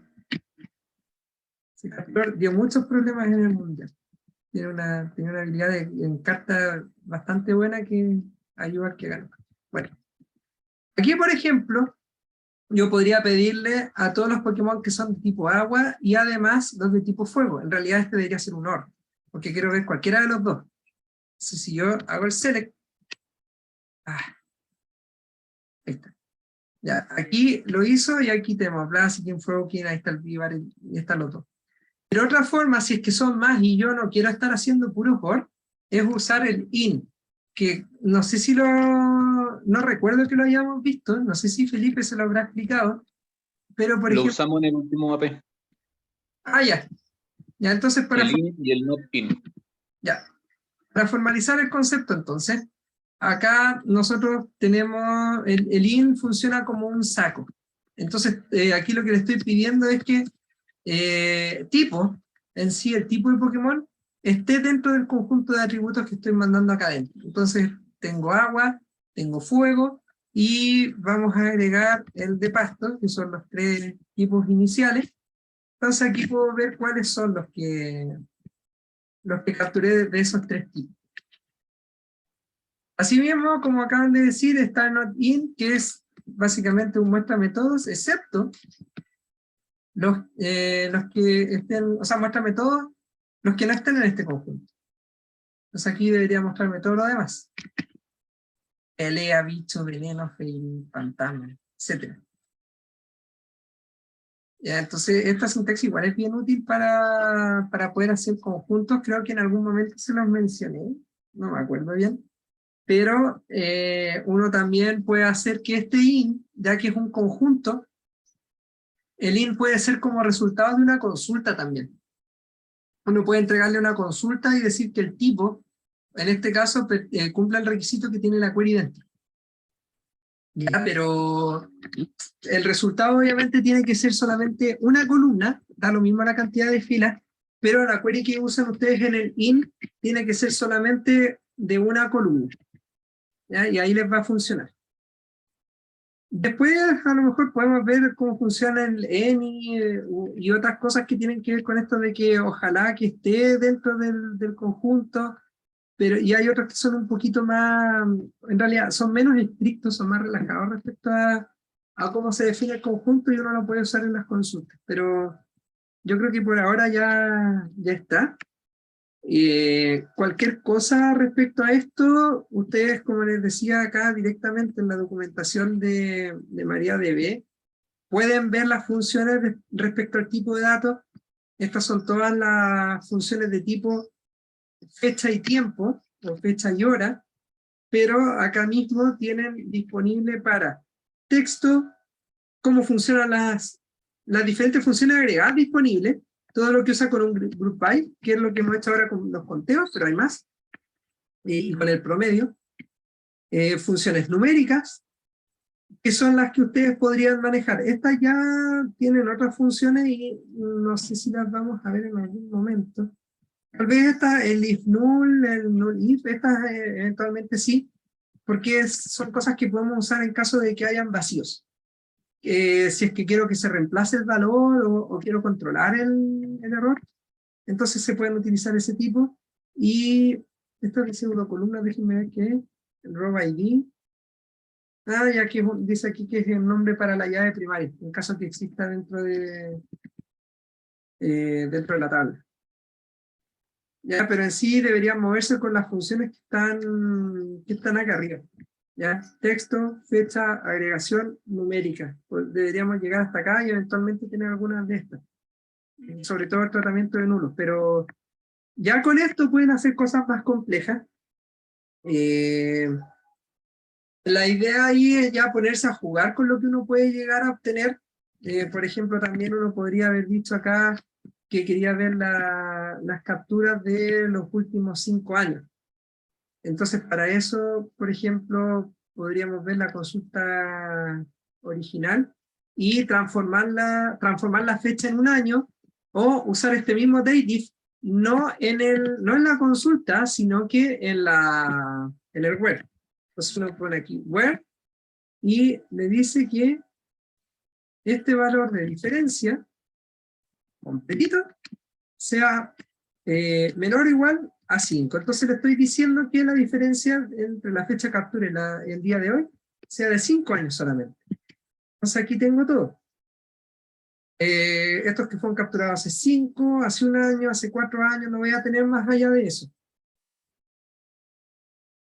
Ese Castor dio muchos problemas en el mundial. Tiene una habilidad en carta bastante buena que ayuda a que gane. Bueno, aquí por ejemplo, yo podría pedirle a todos los Pokémon que son de tipo agua y además los de tipo fuego. En realidad este debería ser un Or, porque quiero ver cualquiera de los dos. Entonces si yo hago el select, ahí está. Ya, aquí lo hizo y aquí tenemos Blaziken, Froakie, ahí está el Vivar y están los dos. Pero otra forma, si es que son más y yo no quiero estar haciendo puro Or, es usar el IN, que no sé si no recuerdo que lo hayamos visto, no sé si Felipe se lo habrá explicado, pero por
Lo
ejemplo...
usamos en el último AP.
Ah, ya. Ya, entonces
El in y el not in.
ya. Para formalizar el concepto, entonces, acá nosotros tenemos, el IN funciona como un saco. Entonces, aquí lo que le estoy pidiendo es que tipo, en sí, el tipo de Pokémon, esté dentro del conjunto de atributos que estoy mandando acá adentro. Entonces, tengo agua, tengo fuego, y vamos a agregar el de pasto, que son los 3 tipos iniciales. Entonces aquí puedo ver cuáles son los que capturé de esos 3 tipos. Asimismo, como acaban de decir, está not in, que es básicamente un muéstrame todos, excepto los que estén, o sea, muéstrame todos los que no estén en este conjunto. Entonces aquí debería mostrarme todo lo demás. Pelea, bicho, veneno, fail, fantasma, etc. Ya, entonces esta sintaxis igual es bien útil para poder hacer conjuntos. Creo que en algún momento se los mencioné, no me acuerdo bien. Pero uno también puede hacer que este in, ya que es un conjunto, el in puede ser como resultado de una consulta también. Uno puede entregarle una consulta y decir que el tipo, en este caso, cumpla el requisito que tiene la query dentro. Ya, pero el resultado obviamente tiene que ser solamente una columna, da lo mismo la cantidad de filas, pero la query que usan ustedes en el in tiene que ser solamente de una columna. ¿Ya? Y ahí les va a funcionar. Después a lo mejor podemos ver cómo funciona el any y otras cosas que tienen que ver con esto de que ojalá que esté dentro del conjunto, pero y hay otros que son un poquito más, en realidad son menos estrictos, son más relajados respecto a cómo se define el conjunto y uno lo puede usar en las consultas, pero yo creo que por ahora ya está. Cualquier cosa respecto a esto, ustedes, como les decía acá directamente en la documentación de MariaDB, pueden ver las funciones respecto al tipo de datos. Estas son todas las funciones de tipo fecha y tiempo, o fecha y hora, pero acá mismo tienen disponible para texto, cómo funcionan las diferentes funciones agregadas disponibles, todo lo que usa con un group by, que es lo que hemos hecho ahora con los conteos, pero hay más, y con el promedio. Funciones numéricas, que son las que ustedes podrían manejar. Estas ya tienen otras funciones y no sé si las vamos a ver en algún momento. Tal vez esta, el if null, el null if, estas eventualmente sí, porque son cosas que podemos usar en caso de que hayan vacíos. Si es que quiero que se reemplace el valor o quiero controlar el error, entonces se pueden utilizar ese tipo. Y esto es de pseudocolumna, déjenme ver qué es, el row ID. Ya que dice aquí que es el nombre para la llave primaria, en caso que exista dentro de la tabla. Ya, pero en sí deberían moverse con las funciones que están acá arriba. ¿Ya? Texto, fecha, agregación, numérica. Pues deberíamos llegar hasta acá y eventualmente tener algunas de estas. Sobre todo el tratamiento de nulos. Pero ya con esto pueden hacer cosas más complejas. La idea ahí es ya ponerse a jugar con lo que uno puede llegar a obtener. Por ejemplo, también uno podría haber dicho acá que quería ver las capturas de los últimos 5 años. Entonces, para eso, por ejemplo, podríamos ver la consulta original y transformar la fecha en un año, o usar este mismo dateif, no en la consulta, sino que en el where. Entonces uno pone aquí where, y le dice que este valor de diferencia, completito, sea menor o igual a 5. Entonces le estoy diciendo que la diferencia entre la fecha de captura y el día de hoy sea de 5 años solamente. Entonces aquí tengo todo. Estos que fueron capturados hace 5, hace 1 año, hace 4 años, no voy a tener más allá de eso.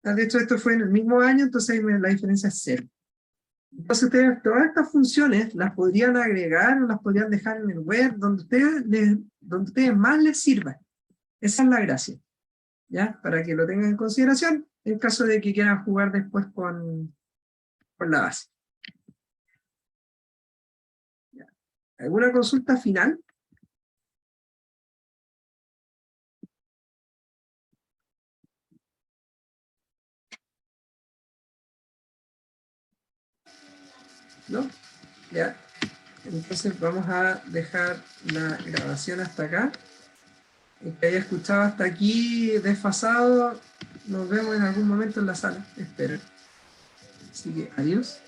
De hecho, esto fue en el mismo año, entonces la diferencia es 0. Entonces ustedes todas estas funciones las podrían agregar o las podrían dejar en el web donde ustedes más les sirva. Esa es la gracia, ¿ya? Para que lo tengan en consideración en caso de que quieran jugar después con la base. ¿Ya? ¿Alguna consulta final? ¿No? Ya. Entonces vamos a dejar la grabación hasta acá. El que haya escuchado hasta aquí desfasado, nos vemos en algún momento en la sala. Espero. Así que adiós.